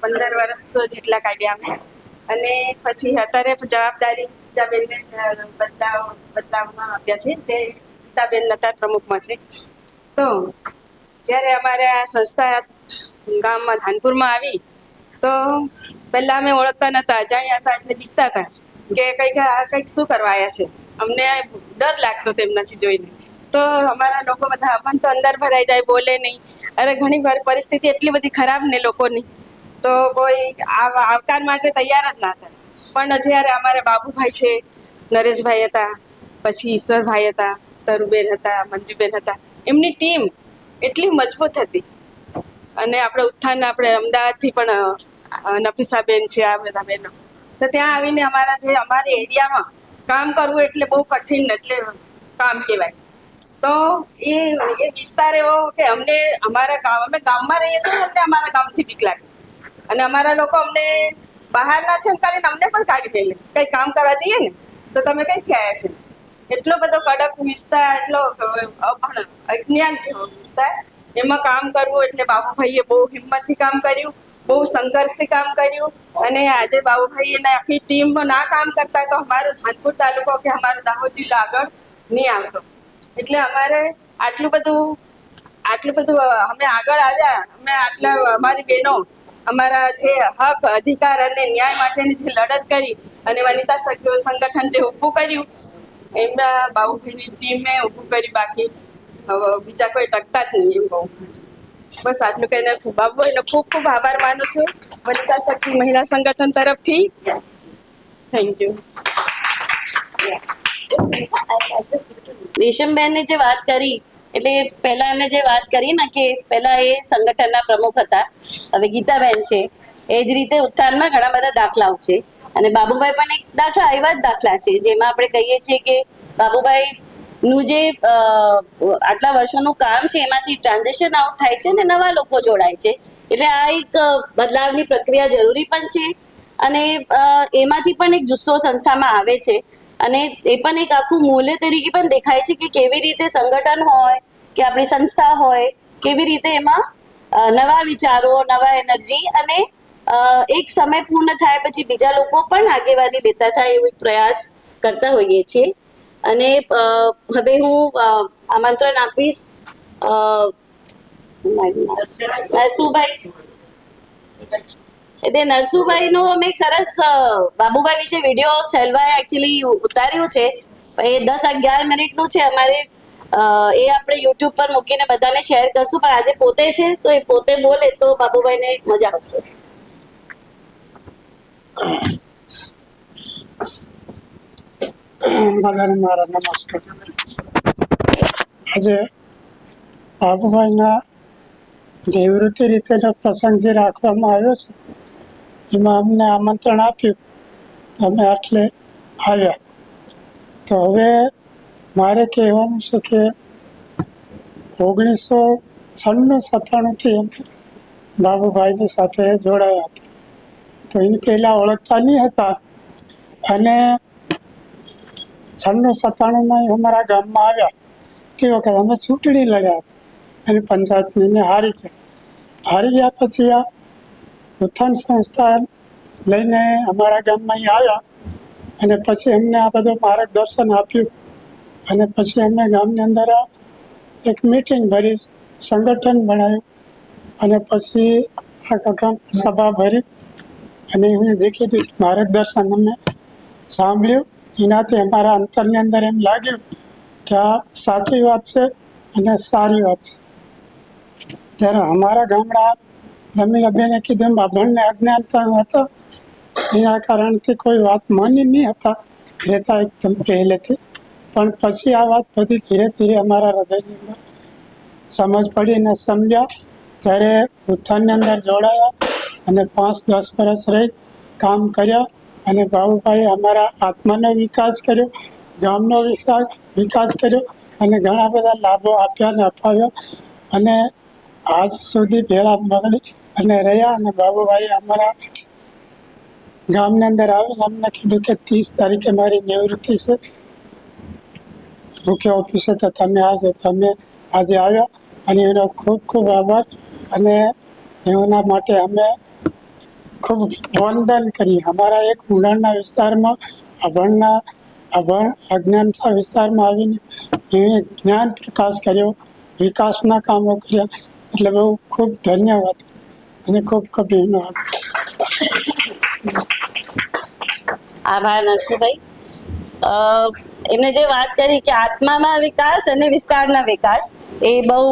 15 વર્ષ જેટલા કાઢ્યા અમે, અને પછી અત્યારે જવાબદારી ગીતાબેનને બદલાવમાં આપ્યા છે, તે ગીતાબેન અત્યારે પ્રમુખમાં છે. તો જ્યારે અમારે આ સંસ્થા ગામમાં ધાનપુરમાં આવી તો પહેલા અમે ઓળખતા નહોતા, અજાણ્યા હતા, એટલે બીકતા હતા કે કંઈક શું કરવા આવ્યા છે. અમને ડર લાગતો તેમનાથી જોઈને. તો અમારા લોકો બધા અમન તો અંદર ભરાઈ જાય, બોલે નહીં. અરે ઘણી વાર પરિસ્થિતિ એટલી બધી ખરાબ ને લોકોની, તો કોઈ આવકાર માટે તૈયાર જ ના હતા. પણ જ્યારે અમારા બાબુભાઈ છે, નરેશભાઈ હતા, પછી ઈશ્વરભાઈ હતા, તરુબેન હતા, મંજુબેન હતા, એમની ટીમ એટલી મજબૂત હતી. અને આપણે ઉત્થાન, આપણે અમદાવાદથી પણ નફીસાબેન છે, આ બધા બહેનો, તો ત્યાં આવીને અમારી એરિયામાં કામ કરવું એટલે બહુ કઠિન, એટલે કામ કહેવાય. તો એ વિસ્તાર એવો કે અમને અમે ગામમાં રહીએ છીએ, અમને અમારા ગામથી બીક લાગે, અને અમારા લોકો અમને બહારના છે કરીને અમને પણ કાઢી દે. કંઈ કામ કરવા જઈએ ને તો તમે કઈથી આવ્યા છે, એટલો બધો કડક વિસ્તાર, એટલો અજ્ઞાન જેવો વિસ્તાર, એમાં કામ કરવું એટલે બાબુભાઈએ બહુ હિંમતથી કામ કર્યું, બહુ સંઘર્ષથી કામ કર્યું. અને આજે બાબુભાઈ અને આખી ટીમ ના કામ કરતા તો અમારો ધાનપુર તાલુકો કે અમારો દાહોદ જિલ્લો આગળ નહીં આવતો. એટલે અમારે આટલું બધું અમે આગળ આવ્યા. અમે આટલા અમારી બહેનો અમારા જે હક, અધિકાર અને ન્યાય માટેની જે લડત કરી અને વનિતા સંગઠન જે ઊભું કર્યું, એમના બાબુભાઈની ટીમે ઊભું કર્યું. બાકી બીજા કોઈ ટકતા જ નહીં. એમ બહુ બસ આટલું કહીને બાબુભાઈનો ખૂબ ખૂબ આભાર માનું છું વનિતા શક્તિ મહિલા સંગઠન તરફથી. Thank you. રેશમબેને જે વાત કરી, એટલે પહેલા એમને જે વાત કરી ને કે પહેલા એ સંગઠનના પ્રમુખ હતા, હવે ગીતાબેન છે. એ જ રીતે ઉત્થાનમાં ઘણા બધા દાખલાઓ છે, અને બાબુભાઈ પણ એક દાખલા, એવા જ દાખલા છે જેમાં આપણે કહીએ છીએ કે બાબુભાઈ નું જે આટલા વર્ષોનું કામ છે એમાંથી ટ્રાન્ઝેક્શન આઉટ થાય છે અને નવા લોકો જોડાય છે. એટલે આ એક બદલાવની પ્રક્રિયા જરૂરી પણ છે, અને એમાંથી પણ એક જુસ્સો સંસ્થામાં આવે છે, અને એ પણ એક આખું મૂલ્ય તરીકે પણ દેખાય છે કે કેવી રીતે સંગઠન હોય કે આપણી સંસ્થા હોય, કેવી રીતે એમાં નવા વિચારો, નવા એનર્જી, અને એક સમય પૂર્ણ થાય પછી બીજા લોકો પણ આગેવાની લેતા થાય એવો પ્રયાસ કરતા હોઈએ છીએ. અને હવે હું આમંત્રણ આપીશ નરસુભાઈ. એટલે નરસુભાઈનો અમે એક સરસ બાબુભાઈ વિશે વિડીયો સેલ્વાએ એકચ્યુઅલી ઉતાર્યું છે, એ 10-11 મિનિટનું છે. અમારે એ આપણે યુટ્યુબ પર મૂકીને બધાને શેર કરશું, પણ આજે પોતે છે તો એ પોતે બોલે તો બાબુભાઈને મજા આવશે. બધાને મારા નમસ્કાર. આજે બાબુભાઈના નિવૃત્તિ રીતેનો પ્રસંગ જે રાખવામાં આવ્યો છે, એમાં અમને આમંત્રણ આપ્યું તો અમે આટલે આવ્યા. તો હવે મારે કહેવાનું છે કે 1996-97થી અમે બાબુભાઈની સાથે જોડાયા હતા. તો એની પહેલાં ઓળખતા નહીં હતા, અને 96-97માં અમારા ગામમાં આવ્યા તે વખતે અમે ચૂંટણી લડ્યા હતા અને પંચાયતની હારી ગયા. પછી આ ઉત્થાન સંસ્થા લઈને અમારા ગામમાં અહીં આવ્યા, અને પછી એમને આ બધું માર્ગદર્શન આપ્યું, અને પછી અમે ગામની અંદર એક મીટિંગ ભરી, સંગઠન બનાવ્યું અને પછી આખા ગામ સભા ભરી અને હું જે કીધું માર્ગદર્શન અમે સાંભળ્યું. એનાથી અમારા અંતરની અંદર એમ લાગ્યું કે આ સાચી વાત છે અને સારી વાત છે. ત્યારે અમારા ગામડા રમીલાબેને કીધું બાભણને અજ્ઞાનતા હતો, એના કારણથી કોઈ વાત માની નહીં હતા રહેતા એકદમ પહેલેથી. પણ પછી આ વાત બધી ધીરે ધીરે અમારા હૃદયની અંદર સમજ પડી અને સમજ્યા. ત્યારે ઉત્થાનની અંદર જોડાયા અને 5-10 વર્ષ રહી કામ કર્યા અને બાબુભાઈ અમારા આત્માનો વિકાસ કર્યો, ગામનો વિકાસ કર્યો અને ઘણા બધા લાભો આપ્યા અને અપાવ્યા અને આજ સુધી ભેળા મળી અને રહ્યા. અને બાબુભાઈ અમારા ગામની અંદર આવીને અમને કીધું કે 30 તારીખે મારી નિવૃત્તિ છે મુખ્ય ઓફિસે, તો તમે આવજો. તમે આજે આવ્યા અને એનો ખૂબ ખૂબ આભાર. અને એના માટે અમે ખૂબ વંદન કરી. અમારા એક ઉંડાણના વિસ્તારમાં અજ્ઞાનતા વિસ્તારમાં આવીને એણે જ્ઞાન પ્રકાશ કર્યો, વિકાસના કામો કર્યા. એટલે બહુ ખૂબ ધન્યવાદ અને ખૂબ ખૂબ એનો આભાર નરસિંહભાઈ. એમને જે વાત કરી કે આત્મામાં વિકાસ અને વિસ્તારના વિકાસ, એ બહુ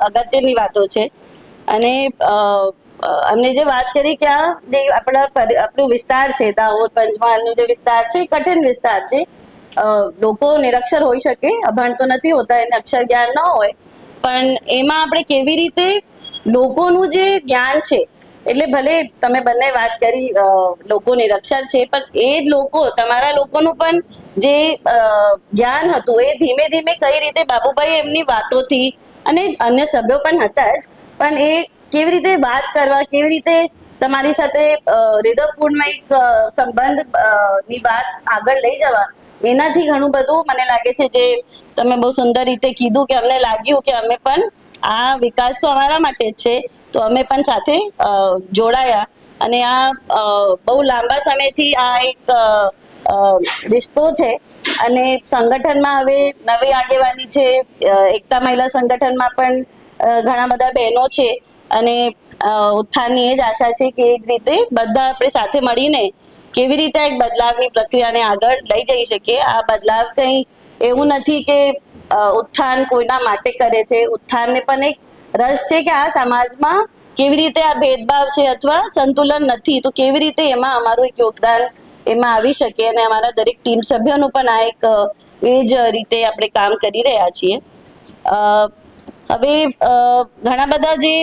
અગત્યની વાતો છે. અને અમને જે વાત કરી કે આ જે આપણું વિસ્તાર છે, દાહોદ પંચમહાલનો જે વિસ્તાર છે, કઠિન વિસ્તાર છે. લોકો નિરક્ષર હોઈ શકે, અભણ તો નથી હોતા, એને અક્ષર જ્ઞાન ન હોય, પણ એમાં આપણે કેવી રીતે લોકોનું જે જ્ઞાન છે, એટલે ભલે તમે બંને વાત કરી લોકો નિરક્ષર છે, પણ એ જ લોકો, તમારા લોકોનું પણ જે જ્ઞાન હતું એ ધીમે ધીમે કઈ રીતે બાબુભાઈ એમની વાતોથી, અને અન્ય સભ્યો પણ હતા જ, પણ એ કેવી રીતે વાત કરવા, કેવી રીતે તમારી સાથે હૃદયપૂર્ણ એક સંબંધ ની વાત આગળ લઈ જવા, એનાથી ઘણું બધું મને લાગે છે જે તમે બહુ સુંદર રીતે કીધું કે અમને લાગ્યું કે અમે પણ આ વિકાસ તો અમારા માટે જ છે, તો અમે પણ સાથે જોડાયા. અને આ બહુ લાંબા સમયથી આ એક રિશ્તો છે. અને સંગઠનમાં હવે નવી આગેવાની છે, એકતા મહિલા સંગઠનમાં પણ ઘણા બધા બહેનો છે અને ઉત્થાનની એ જ આશા છે કે એ જ રીતે બધા આપણે સાથે મળીને કેવી રીતે એક બદલાવની પ્રક્રિયાને આગળ લઈ જઈ શકીએ. આ બદલાવ કંઈ એવું નથી કે ઉત્થાન કોઈના માટે કરે છે. ઉત્થાનને પણ એક રસ છે કે આ સમાજમાં કેવી રીતે આ ભેદભાવ છે અથવા સંતુલન નથી, તો કેવી રીતે એમાં અમારું એક યોગદાન એમાં આવી શકે. અને અમારા દરેક ટીમ સભ્યોનું પણ આ એક એ જ રીતે આપણે કામ કરી રહ્યા છીએ. હવે ઘણા બધા જે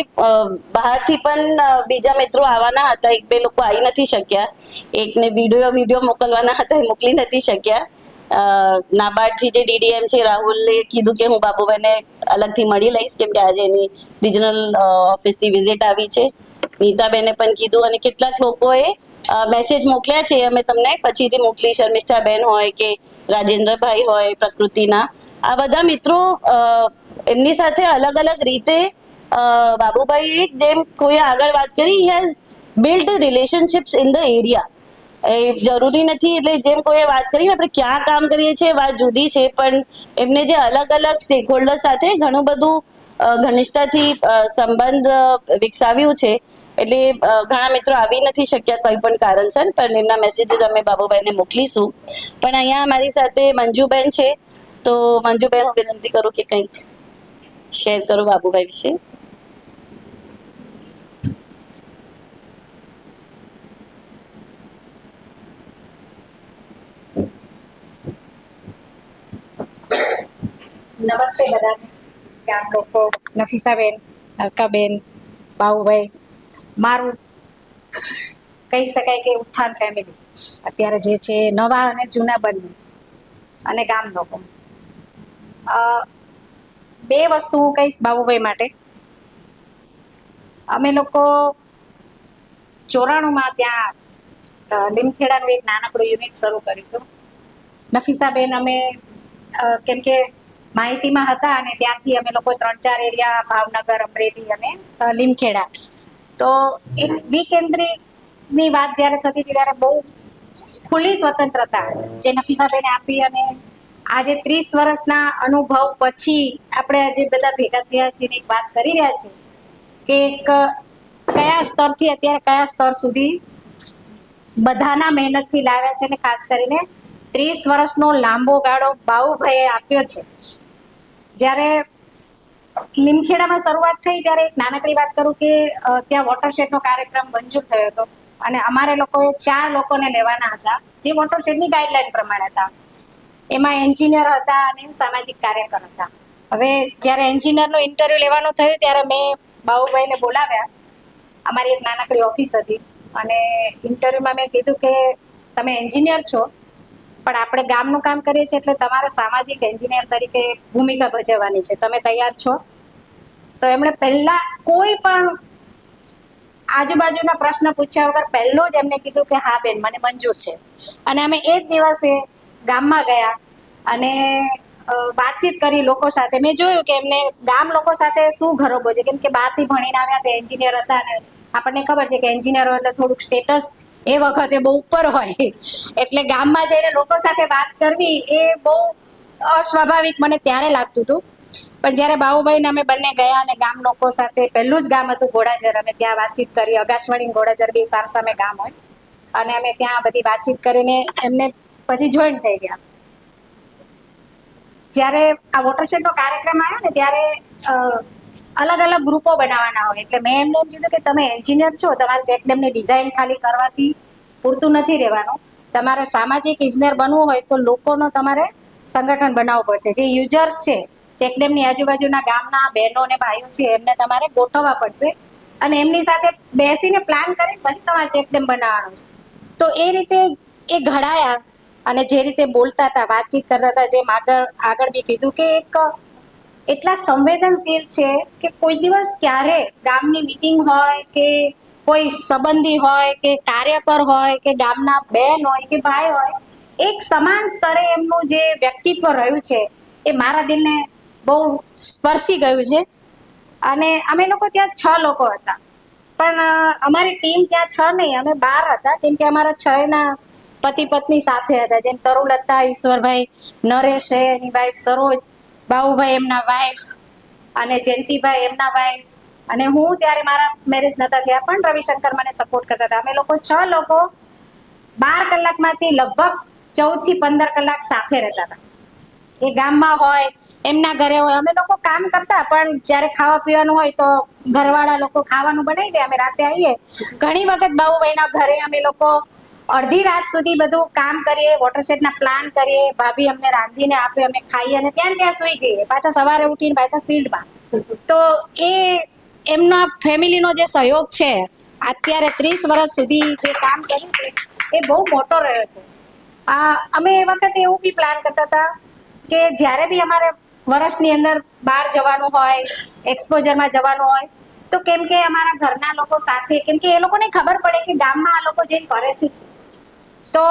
બહારથી પણ બીજા મિત્રો આવવાના હતા, 1-2 લોકો આવી નથી શક્યા. એકને વિડીયો મોકલવાના હતા, એ મોકલી નથી શક્યા. નાબાર્ડથી જે ડીડીએમ છે રાહુલે કીધું કે હું બાબુભાઈને અલગથી મળી લઈશ, કેમ કે આજે એની રિજનલ ઓફિસથી વિઝિટ આવી છે. નીતાબેને પણ કીધું અને કેટલાક લોકોએ મેસેજ મોકલ્યા છે, અમે તમને પછીથી મોકલી. શર્મિષ્ઠાબેન હોય કે રાજેન્દ્રભાઈ હોય પ્રકૃતિના, આ બધા મિત્રો એમની સાથે અલગ અલગ રીતે બાબુભાઈ જેમ કોઈ આગળ વાત કરી, he has build relationships in the area. એ જરૂરી નથી, એટલે જેમ કોઈ વાત કરી, આપણે ક્યાં કામ કરીએ છીએ વાત જુદી છે, પણ એમને જે અલગ અલગ સ્ટેક હોલ્ડર સાથે ઘણું બધું ઘનિષ્ઠતાથી સંબંધ વિકસાવ્યું છે. એટલે ઘણા મિત્રો આવી નથી શક્યા કોઈ પણ કારણસર, પણ એમના મેસેજીસ અમે બાબુભાઈને મોકલીશું. પણ અહીંયા અમારી સાથે મંજુબેન છે, તો મંજુબેન હું વિનંતી કરું કે કંઈક શેર કરો બાબુભાઈ વિશે. નમસ્તે બધાને. ત્યાં લોકો નફીસાબેન, અલકાબેન, બાબુભાઈ, મારું કહી શકાય કે ઉત્થાન ફેમિલી અત્યારે જે છે, નવા અને જૂના બંને, અને ગામ લોકો. 2 વસ્તુ હું કહીશ બાબુભાઈ માટે. અમે લોકો 94માં ત્યાં લીમખેડાનું એક નાનકડું યુનિટ શરૂ કર્યું હતું. નફીસાબેન અમે કેમ કે માહિતીમાં હતા અને ત્યાંથી અમે લોકો 3-4 એરિયા, ભાવનગર, અમરેલી અને લીમખેડા, તો એક વિકેન્દ્રીની વાત જ્યારે થતી હતી ત્યારે બહુ ખુલ્લી સ્વતંત્રતા જે નફીસાબેને આપી અને આજે 30 વર્ષના અનુભવ પછી આપણે આજે બધા ભેગા થયા છીએ ને એક વાત કરી રહ્યા છીએ કે એક કયા સ્તરથી અત્યારે કયા સ્તર સુધી બધાના મહેનતથી લાવ્યા છે, અને ખાસ કરીને 30 વર્ષનો લાંબો ગાળો બાબુભાઈએ આપ્યો છે. જ્યારે લીમખેડામાં શરૂઆત થઈ ત્યારે એક નાનકડી વાત કરું કે ત્યાં વોટરશેડનો કાર્યક્રમ મંજૂર થયો હતો અને અમારે લોકોએ 4 લોકોને લેવાના હતા જે વોટરશેડની ગાઈડલાઈન પ્રમાણે હતા. એમાં એન્જિનિયર હતા અને સામાજિક કાર્યકર હતા. હવે જ્યારે એન્જિનિયરનું ઇન્ટરવ્યુ લેવાનું થયું ત્યારે મેં બાબુભાઈને બોલાવ્યા. અમારી એક નાનકડી ઓફિસ હતી અને ઇન્ટરવ્યુમાં મેં કીધું કે તમે એન્જિનિયર છો પણ આપણે ગામનું કામ કરીએ છીએ એટલે તમારે સામાજિક એન્જિનિયર તરીકે ભૂમિકા ભજવવાની છે, તમે તૈયાર છો? તો એમણે પહેલા કોઈ પણ આજુબાજુના પ્રશ્ન પૂછ્યા વગર પહેલો જ એમને કીધું કે હા બેન મને મંજૂર છે. અને અમે એ જ દિવસે ગામમાં ગયા અને વાતચીત કરી લોકો સાથે. મેં જોયું કે એમને ગામ લોકો સાથે શું ઘરોબો છે, કેમ કે બહારથી ભણીને આવ્યા તે એન્જિનિયર હતા અને આપણને ખબર છે કે એન્જિનિયરો એટલે થોડુંક સ્ટેટસ એ વખતે બહુ ઉપર હોય એટલે ગામમાં જઈને લોકો સાથે વાત કરવી એ બહુ અસ્વાભાવિક મને ત્યારે લાગતું હતું. પણ જ્યારે બાબુભાઈને અમે બંને ગયા અને ગામ લોકો સાથે, પહેલું જ ગામ હતું ઘોડાજર, અમે ત્યાં વાતચીત કરી. અગાશવાણી ઘોડાજર બે સામસામે ગામ હોય અને અમે ત્યાં બધી વાતચીત કરીને એમને પછી જોઈન થઈ ગયા. જ્યારે આ વોટરશેડનો કાર્યક્રમ આવ્યો ને ત્યારે અલગ અલગ ગ્રુપો બનાવવાના હોય એટલે મેં એમને એમ કીધું કે તમે એન્જિનિયર છો, તમારે ચેકડેમની ડિઝાઇન ખાલી કરવાથી પૂરતું નથી રહેવાનું, તમારે સામાજિક ઇજનેર બનવું હોય તો લોકોનો તમારે સંગઠન બનાવવું પડશે. જે યુઝર્સ છે ચેકડેમની આજુબાજુના ગામના બહેનો અને ભાઈઓ છે એમને તમારે ગોઠવવા પડશે અને એમની સાથે બેસીને પ્લાન કરીને પછી તમારે ચેકડેમ બનાવવાનો છે. તો એ રીતે એ ઘડાયા અને જે રીતે બોલતા હતા, વાતચીત કરતા હતા, જેમ આગળ બી કીધું કે એક એટલા સંવેદનશીલ છે કે કોઈ દિવસ ક્યારે ગામની મીટિંગ હોય કે કોઈ સંબંધી હોય કે કાર્યકર હોય કે ગામના બહેન હોય કે ભાઈ હોય, એક સમાન સ્તરે એમનું જે વ્યક્તિત્વ રહ્યું છે એ મારા દિલને બહુ સ્પર્શી ગયું છે. અને અમે લોકો ત્યાં 6 લોકો હતા પણ અમારી ટીમ ત્યાં 6 નહીં, અમે 12 હતા કેમ કે અમારા 6ના પતિ પત્ની સાથે હતા. જેમ તરુલતા, ઈશ્વરભાઈ, નરેશ એની વાઈફ સરોજ, બાબુભાઈ એમના વાઈફ અને જયંતિભાઈ એમના વાઈફ અને હું ત્યારે મારા મેરેજ નતા થયા પણ રવિશંકર મને સપોર્ટ કરતા હતા. અમે લોકો 6 લોકો 12 કલાકમાંથી લગભગ 14 થી 15 કલાક સાથે રહેતા હતા. એ ગામમાં હોય, એમના ઘરે હોય, અમે લોકો કામ કરતા પણ જ્યારે ખાવા પીવાનું હોય તો ઘરવાળા લોકો ખાવાનું બનાવી દે, અમે રાતે આવીએ. ઘણી વખત બાબુભાઈના ઘરે અમે લોકો અડધી રાત સુધી બધું કામ કરીએ, વોટરશેડના પ્લાન કરીએ, ભાભી અમને રાંધીને આપે, અમે ખાઈએ અને ત્યાં સુઈ જઈએ, પાછા સવારે ઉઠીને પાછા ફિલ્ડમાં. તો એ એમના ફેમિલીનો જે સહયોગ છે અત્યારે 30 વર્ષ સુધી જે કામ કર્યું છે એ બહુ મોટો રહ્યો છે. અમે એ વખતે એવું બી પ્લાન કરતા હતા કે જ્યારે બી અમારે વર્ષની અંદર બહાર જવાનું હોય, એક્સપોઝરમાં જવાનું હોય તો કેમ કે અમારા ઘરના લોકો સાથે, કેમ કે એ લોકોને ખબર પડે કે ગામમાં આ લોકો જે કરે છે તો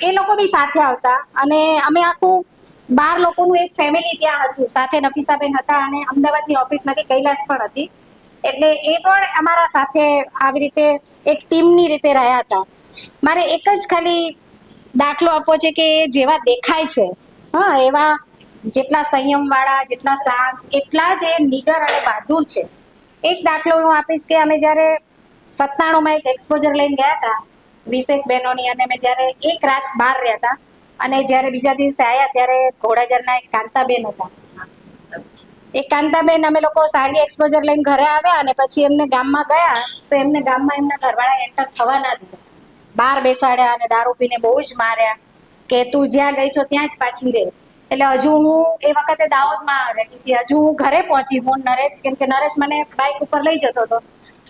એ લોકો બી સાથે આવતા અને અમે આખું 12 લોકોનું એક ફેમિલી ત્યાં હતું. સાથે નફીસાબેન હતા અને અમદાવાદની ઓફિસમાંથી કૈલાસ પણ હતી એટલે એ પણ અમારા સાથે આવી રીતે એક ટીમની રીતે રહ્યા હતા. મારે એક જ ખાલી દાખલો આપવો છે કે જેવા દેખાય છે એવા જેટલા સંયમવાળા, જેટલા શાંત, એટલા જ એ નીડર અને બહાદુર છે. એક દાખલો હું આપીશ કે અમે જ્યારે 97માં એક એક્સપોઝર લઈને ગયા હતા 20 બહેનોની અને અમે જ્યારે એક રાત બહાર રહ્યા હતા અને જ્યારે બીજા દિવસે આવ્યા ત્યારે ઘોડાજરના એક કાંતાબેન હતા. એ કાંતાબેન અમે લોકો સાંજે એક્સપોઝર લઈને ઘરે આવ્યા અને પછી એમને ગામમાં ગયા તો એમને ગામમાં એમના ઘરવાળા એન્ટર થવા ના દીધા, બહાર બેસાડ્યા અને દારૂ પીને બહુ જ માર્યા કે તું જ્યાં ગઈ છો ત્યાં જ પાછી રહે. એટલે હજુ હું એ વખતે દાહોદમાં રહેતી હતી, હજુ હું ઘરે પહોંચી, હું નરેશ, કેમ કે નરેશ મને બાઇક ઉપર લઈ જતો હતો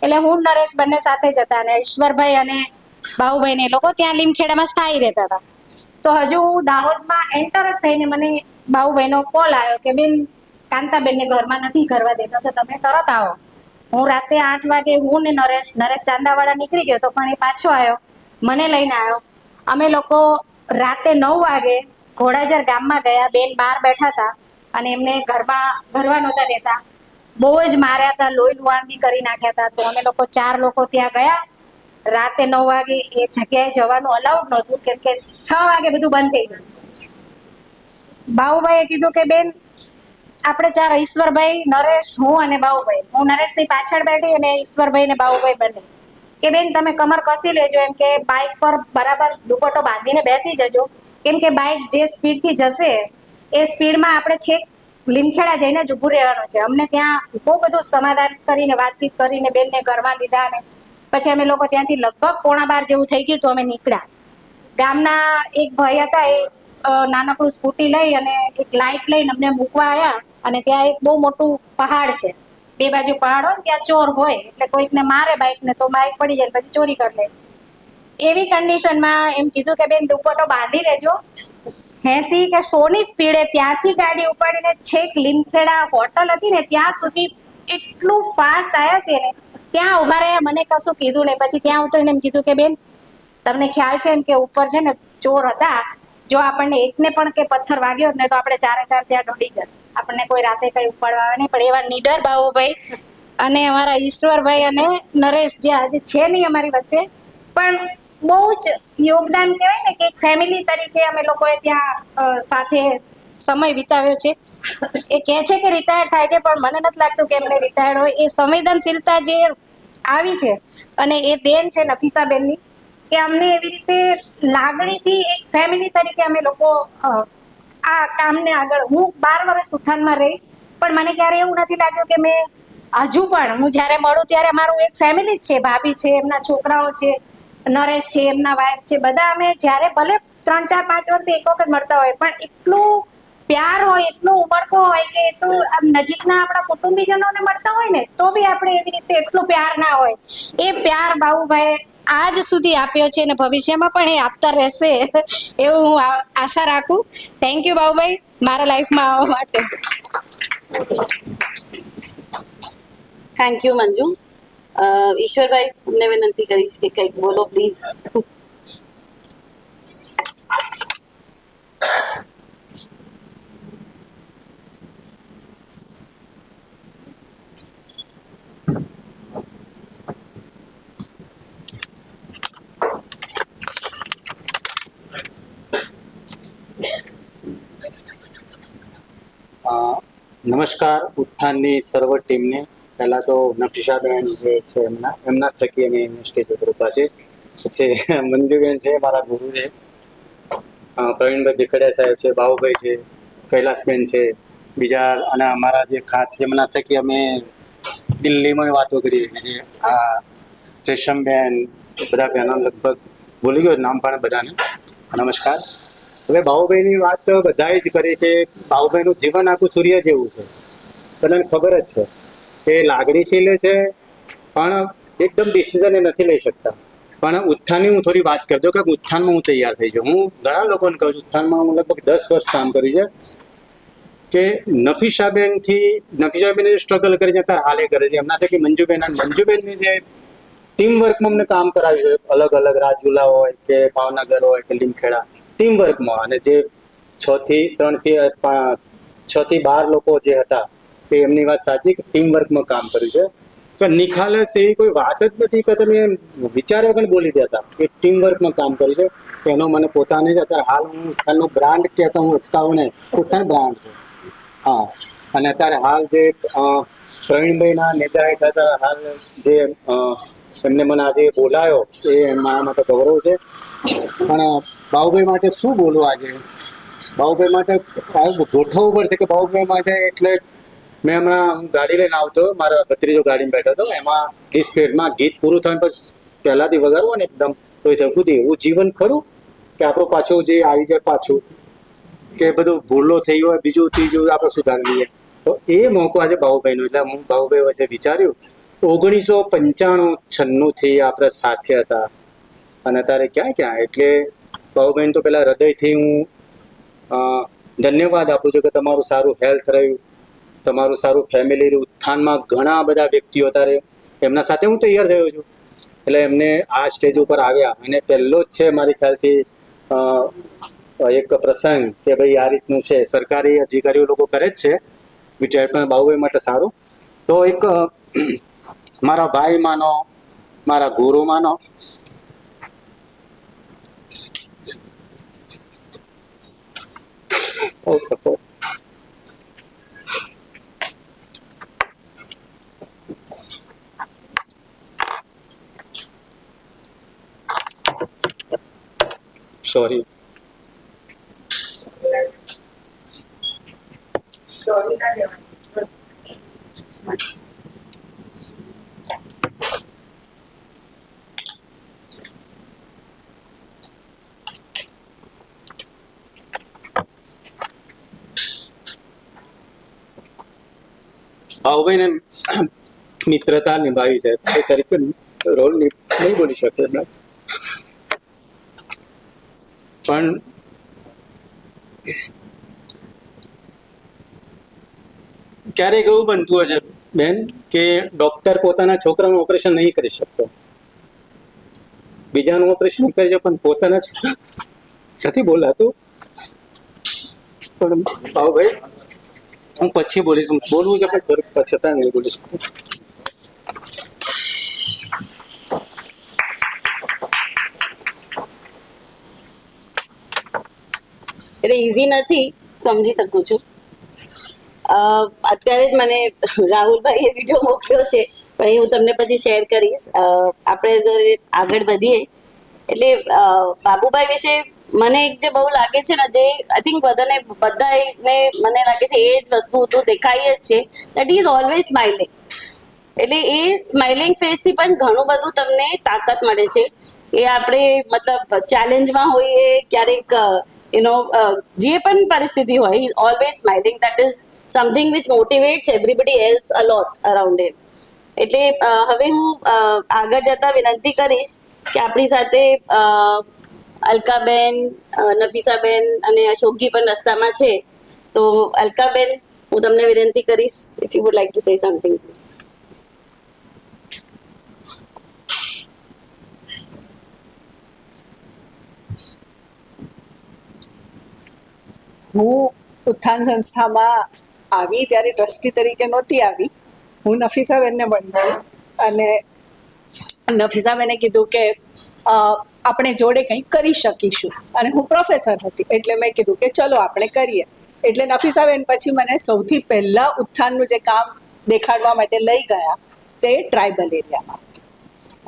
એટલે હું નરેશ બંને સાથે જ હતા અને ઈશ્વરભાઈ અને બાબુભાઈ ને લોકો ત્યાં લીમખેડામાં સ્થાયી રહેતા હતા. તો હજુ હું દાહોદમાં એન્ટર જ થઈને મને બાબુભાઈનો કોલ આવ્યો કે બેન કાંતાબેનને ઘરમાં નથી કરવા દેતા તો તમે તરત આવો. હું રાતે 8 વાગે હું ને નરેશ ચાંદાવાડા નીકળી ગયો તો પણ એ પાછો આવ્યો, મને લઈને આવ્યો. અમે લોકો રાતે 9 વાગે ઘોડાજર ગામમાં ગયા, બેન બહાર બેઠા હતા અને એમને ઘરમાં નહોતા દેતા, બહુ જ માર્યા હતા, લોહી લુહાણ બી કરી નાખ્યા હતા. તો અમે લોકો 4 લોકો ત્યાં ગયા. રાતે 9 વાગે એ જગ્યાએ જવાનું અલાઉડ નહોતું કેમ કે 6 વાગે બધું બંધ થઈ ગયું. બાબુભાઈએ કીધું કે બેન આપણે ચાર, ઈશ્વરભાઈ, નરેશ, હું અને બાબુભાઈ. હું નરેશની પાછળ બેઠી અને ઈશ્વરભાઈ ને બાબુભાઈ બંને કે બેન તમે કમર કસી લેજો, એમ કે બાઇક પર બરાબર દુપટ્ટો બાંધીને બેસી જજો, કેમ કે બાઇક જે સ્પીડથી જશે એ સ્પીડમાં આપણે છેક લીમખેડા જઈને જ ઊભું રહેવાનું છે. અમને ત્યાં બહુ બધું સમાધાન કરીને વાતચીત કરીને બેનને ઘરમાં લીધા અને પછી અમે લોકો ત્યાંથી લગભગ 11:15 જેવું થઈ ગયું તો અમે નીકળ્યા. ગામના એક ભાઈ હતા, એ નાનકડું સ્કૂટી લઈ અને એક લાઇટ લઈને અમને મૂકવા આવ્યા. અને ત્યાં એક બહુ મોટું પહાડ છે, બે બાજુ પહાડ હોય, ત્યાં ચોર હોય એટલે કોઈકને મારે બાઇકને તો બાઇક પડી જાય પછી ચોરી કરી લે. એવી કન્ડિશનમાં એમ કીધું કે બેન દુપટ્ટો બાંધી લેજો. 80 કે 100 ની સ્પીડે ત્યાંથી ગાડી ઉપાડીને છેક લીમખેડા હોટલ હતી ને ત્યાં સુધી એટલું ફાસ્ટ આવ્યા છે ને, ત્યાં ઉભા રહ્યા, મને કશું કીધું નહીં. પછી ત્યાં ઉતરીને એમ કીધું કે બેન તમને ખ્યાલ છે એમ કે ઉપર છે ને ચોર હતા, જો આપણને એકને પણ કે પથ્થર વાગ્યો ને તો આપણે ચારે ચાર ત્યાં દોડી જાય, આપણને કોઈ રાતે કઈ ઉપાડવા આવે નહીં. પણ એવા નીડર બાબુભાઈ અને અમારા ઈશ્વરભાઈ અને નરેશ જે આજે છે નહીં અમારી વચ્ચે, પણ બહુ જ યોગદાન કહેવાય ને કે એક ફેમિલી તરીકે અમે લોકોએ ત્યાં સાથે સમય વિતાવ્યો છે. એ કહે છે કે રિટાયર થાય છે, પણ મને નથી લાગતું કે એમને રિટાયર હોય. એ સંવેદનશીલતા જે આવી છે અને એ દેન છે નફીસાબેનની, કે અમને એવી રીતે લાગણીથી એક ફેમિલી તરીકે અમે લોકો આ કામને આગળ, હું 12 વર્ષ ઉત્થાનમાં રહી, પણ મને ક્યારે એવું નથી લાગ્યું કે મેં હજુ પણ હું જ્યારે મળું ત્યારે અમારું એક ફેમિલી જ છે. ભાભી છે, એમના છોકરાઓ છે, નરેશ છે, એમના વાઈફ છે, બધા અમે જ્યારે ભલે 3, 4, 5 વર્ષે એક વખત મળતા હોય પણ એટલું પ્યાર હોય, એટલું ઉમળકો હોય કે એટલું આમ નજીકના આપણા કુટુંબીજનોને મળતા હોય ને તો બી આપણે એવી રીતે એટલું પ્યાર ના હોય. એ પ્યાર બાબુભાઈ આજ સુધી આપ્યો છે અને ભવિષ્યમાં પણ એ આપતા રહેશે એવું હું આશા રાખું. થેન્ક યુ બાબુભાઈ મારા લાઈફમાં આવવા માટે. Thank you Manju. ઈશ્વરભાઈ તમને વિનંતી કરીશ કે કંઈક બોલો પ્લીઝ. નમસ્કાર ઉત્થાનની સર્વ ટીમને. પહેલા તો નફીસાબેન જે છે એમના થકી અમે સ્ટેજ ઉપર ઉભા છે. પછી મંજુબેન છે, મારા ગુરુ છે, પ્રવીણભાઈ ભીખડિયા સાહેબ છે, બાબુભાઈ છે, કૈલાસબેન છે, બીજા અને અમારા જે ખાસ એમના થકી અમે દિલ્હીમાં વાતો કરી છે. આ રેશમબેન, બધા બહેનો લગભગ ભૂલી ગયો નામ પણ બધાને નમસ્કાર. હવે બાબુભાઈની વાત બધાએ જ કરી કે બાબુભાઈનું જીવન આખું સૂર્ય જેવું છે, બધાને ખબર જ છે. એ લાગણીશીલ છે પણ એકદમ ડિસિઝન એ નથી લઈ શકતા. પણ ઉત્થાનની હું થોડી વાત કરી દઉં કે ઉત્થાનમાં હું તૈયાર થઈ જાઉં. હું ઘણા લોકોને કહું છું, ઉત્થાનમાં હું લગભગ 10 વર્ષ કામ કર્યું છે કે નફીસાબેને સ્ટ્રગલ કરી છે ત્યારે હાલે કરે છે. એમના થકી મંજુબેનની જે ટીમ વર્કમાં અમને કામ કરાવ્યું છે, અલગ અલગ રાજુલા હોય કે ભાવનગર હોય કે લીમખેડા, ટીમ વર્કમાં. અને જે 6 થી 12 લોકો જે હતા એ એમની વાત સાચી કે ટીમ વર્કમાં કામ કર્યું છે. પણ નિખાલસ એવી કોઈ વાત જ નથી કે તમે વિચાર્યા વગર બોલી દેતા. એ ટીમ વર્કમાં કામ કર્યું છે. એનો મને પોતાને જ અત્યારે હાલ હું ઉત્થાનનો બ્રાન્ડ કહેતા હું અચકાવું ને, ઉત્થાન બ્રાન્ડ છે. હા, અને અત્યારે હાલ જે પ્રવીણભાઈના નેજા હેઠળ અત્યારે હાલ જે એમને મને આજે બોલાયો એ મારા માટે ગૌરવ છે. પણ બાબુભાઈ માટે શું બોલવું આજે? બાબુભાઈ માટે ગોઠવવું પડશે કે બાબુભાઈ માટે એટલે મેં હમણાં ગાડી લઈને આવતો, મારા ભત્રીજો ગાડીમાં બેઠો હતો, એમાં એ સ્પીડમાં ગીત પૂરું થઈને પછી પહેલાથી વગાડવું ને એકદમ તો કૂદી એવું જીવન ખરું કે આપણું પાછું જે આવી જાય પાછું કે બધું ભૂલો થઈ હોય બીજું ત્રીજું આપણે સુધારી લઈએ. તો એ મોકો આજે બાબુભાઈનો. એટલે હું બાબુભાઈ વચ્ચે વિચાર્યું 1995-96 થી આપણે સાથે હતા અને અત્યારે ક્યાં. એટલે બાબુભાઈને તો પેલા હૃદયથી હું ધન્યવાદ આપું છું કે તમારું સારું હેલ્થ રહ્યું, તમારું સારું ફેમિલી રહ્યું. ઉત્થાનમાં ઘણા બધા વ્યક્તિઓ અત્યારે એમના સાથે હું તૈયાર થયો છું. એટલે એમને આ સ્ટેજ ઉપર આવ્યા અને પહેલો જ છે મારી ખ્યાલથી એક પ્રસંગ કે ભાઈ આ રીતનું છે. સરકારી અધિકારીઓ લોકો કરે જ છે રિટાયર્ડ, પણ બાબુભાઈ માટે સારું. તો એક મારા ભાઈ માનો, મારા ગુરુ માનો, all support. Sorry. ભાવભાઈને મિત્રતા નિભાવી છે એ તરીકે રોલ નહીં બોલી શકું એમના, પણ ક્યારેક એવું બનતું હશે બેન કે ડોક્ટર પોતાના છોકરાનું ઓપરેશન નહીં કરી શકતો, બીજાનું ઓપરેશન કરી છે પણ પોતાના નથી બોલાતું. પણ ભાવભાઈ હું પછી બોલીશ, બોલવું છે પણ પછતા નહીં બોલી શકું. એટલે ઇઝી નથી, સમજી શકું છું. અત્યારે જ મને રાહુલભાઈએ વિડીયો મોકલ્યો છે, પણ એ હું તમને પછી શેર કરીશ. આપણે આગળ વધીએ એટલે બાબુભાઈ વિશે મને એક જે બહુ લાગે છે ને, જે આઈ થિંક બધાને મને લાગે છે એ જ વસ્તુ તો દેખાય જ છે, દેટ ઇઝ ઓલવેઝ સ્માઇલિંગ. એટલે એ સ્માઇલિંગ ફેસથી પણ ઘણું બધું તમને તાકાત મળે છે. એ આપણે મતલબ ચેલેન્જમાં હોઈએ, ક્યારેક જે પણ પરિસ્થિતિ હોય, always smiling. That is something which motivates everybody else a lot around him. એટલે હવે હું આગળ જતા વિનંતી કરીશ કે આપણી સાથે અલકાબેન, નફીસાબેન અને અશોકજી પણ રસ્તામાં છે. તો અલકાબેન, હું તમને વિનંતી કરીશ, if you would like to say something please. હું ઉત્થાન સંસ્થામાં આવી ત્યારે ટ્રસ્ટી તરીકે નહોતી આવી, હું નફીસાબેનને મળી અને નફીસાબેને કીધું કે આપણે જોડે કંઈક કરી શકીશું, અને હું પ્રોફેસર હતી એટલે મેં કીધું કે ચલો આપણે કરીએ. એટલે નફીસાબેન પછી મને સૌથી પહેલાં ઉત્થાનનું જે કામ દેખાડવા માટે લઈ ગયા તે ટ્રાઇબલ એરિયામાં,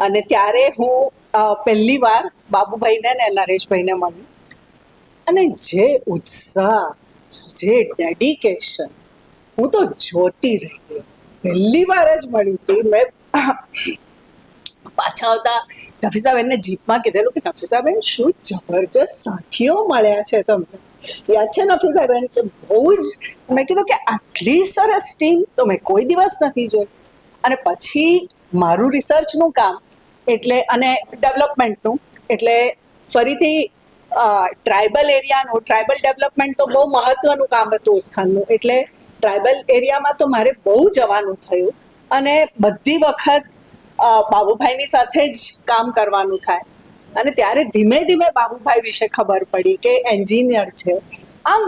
અને ત્યારે હું પહેલી વાર બાબુભાઈને ને નરેશભાઈને મળી, અને જે ઉત્સાહ, જે ડેડિકેશન, હું તો જોતી રહી ગઈ. પહેલી વાર જ મળી હતી. મેં પાછા આવતા નફીસાબેનને જીપમાં કીધેલું કે નફીસાબેન શું જબરજસ્ત સાથીઓ મળ્યા છે તમને, યાદ છે નફીસાબેન? કે બહુ જ. મેં કીધું કે આટલી સરસ ટીમ તો મેં કોઈ દિવસ નથી જોઈ. અને પછી મારું રિસર્ચનું કામ એટલે અને ડેવલપમેન્ટનું, એટલે ફરીથી ટ્રાઇબલ એરિયાનું ટ્રાઇબલ ડેવલપમેન્ટ તો બહુ મહત્વનું કામ હતું ઉત્થાનનું. એટલે ટ્રાઇબલ એરિયામાં તો મારે બહુ જવાનું થયું, અને બધી વખત બાબુભાઈની સાથે જ કામ કરવાનું થાય. અને ત્યારે ધીમે ધીમે બાબુભાઈ વિશે ખબર પડી કે એન્જિનિયર છે. આમ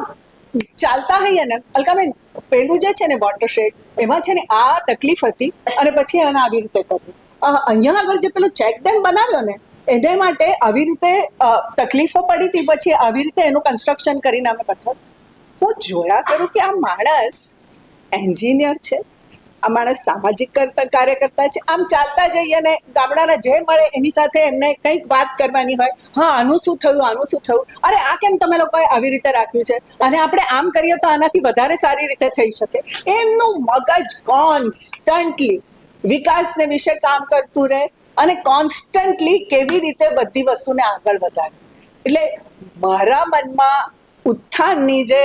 ચાલતા હઈએ ને અલકાબેન, પેલું જે છે ને વોટરશેડ, એમાં છે ને આ તકલીફ હતી, અને પછી એને આવી રીતે કર્યું. અહીંયા આગળ જે પેલો ચેક ડેમ બનાવ્યો ને, એને માટે આવી રીતે તકલીફો પડી હતી, પછી આવી રીતે એનું કન્સ્ટ્રક્શન કરીને અમે બધા. હું જોયા કરું કે આ માણસ એન્જિનિયર છે, આ માણસ સામાજિક કાર્યકર્તા છે. આમ ચાલતા જઈએ ને ગામડાના જે મળે એની સાથે એમને કંઈક વાત કરવાની હોય, હા આનું શું થયું, આનું શું થયું, અરે આ કેમ તમે લોકોએ આવી રીતે રાખ્યું છે, અને આપણે આમ કરીએ તો આનાથી વધારે સારી રીતે થઈ શકે. એમનું મગજ કોન્સ્ટન્ટલી વિકાસને વિશે કામ કરતું રહે, અને કોન્સ્ટન્ટલી કેવી રીતે બધી વસ્તુને આગળ વધારે. એટલે મારા મનમાં ઉત્થાનની જે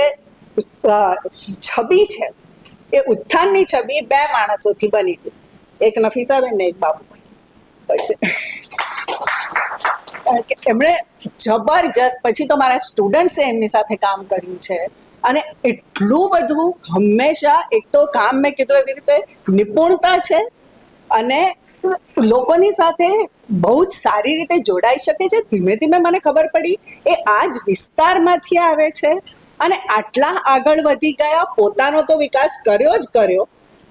છબી છે, એ ઉત્થાનની છબી બે માણસોથી બની હતી, એક નફીસાબેન ને એક બાબુભાઈ. એમણે જબરજસ્ત, પછી તો મારા સ્ટુડન્ટ્સે એમની સાથે કામ કર્યું છે, અને એટલું બધું હંમેશા, એક તો કામ મેં કીધું એવી રીતે નિપુણતા છે, અને લોકોની સાથે બહુ જ સારી રીતે જોડાઈ શકે છે. ધીમે ધીમે મને ખબર પડી એ આ જ વિસ્તારમાંથી આવે છે, અને આટલા આગળ વધી ગયા, પોતાનો તો વિકાસ કર્યો જ કર્યો,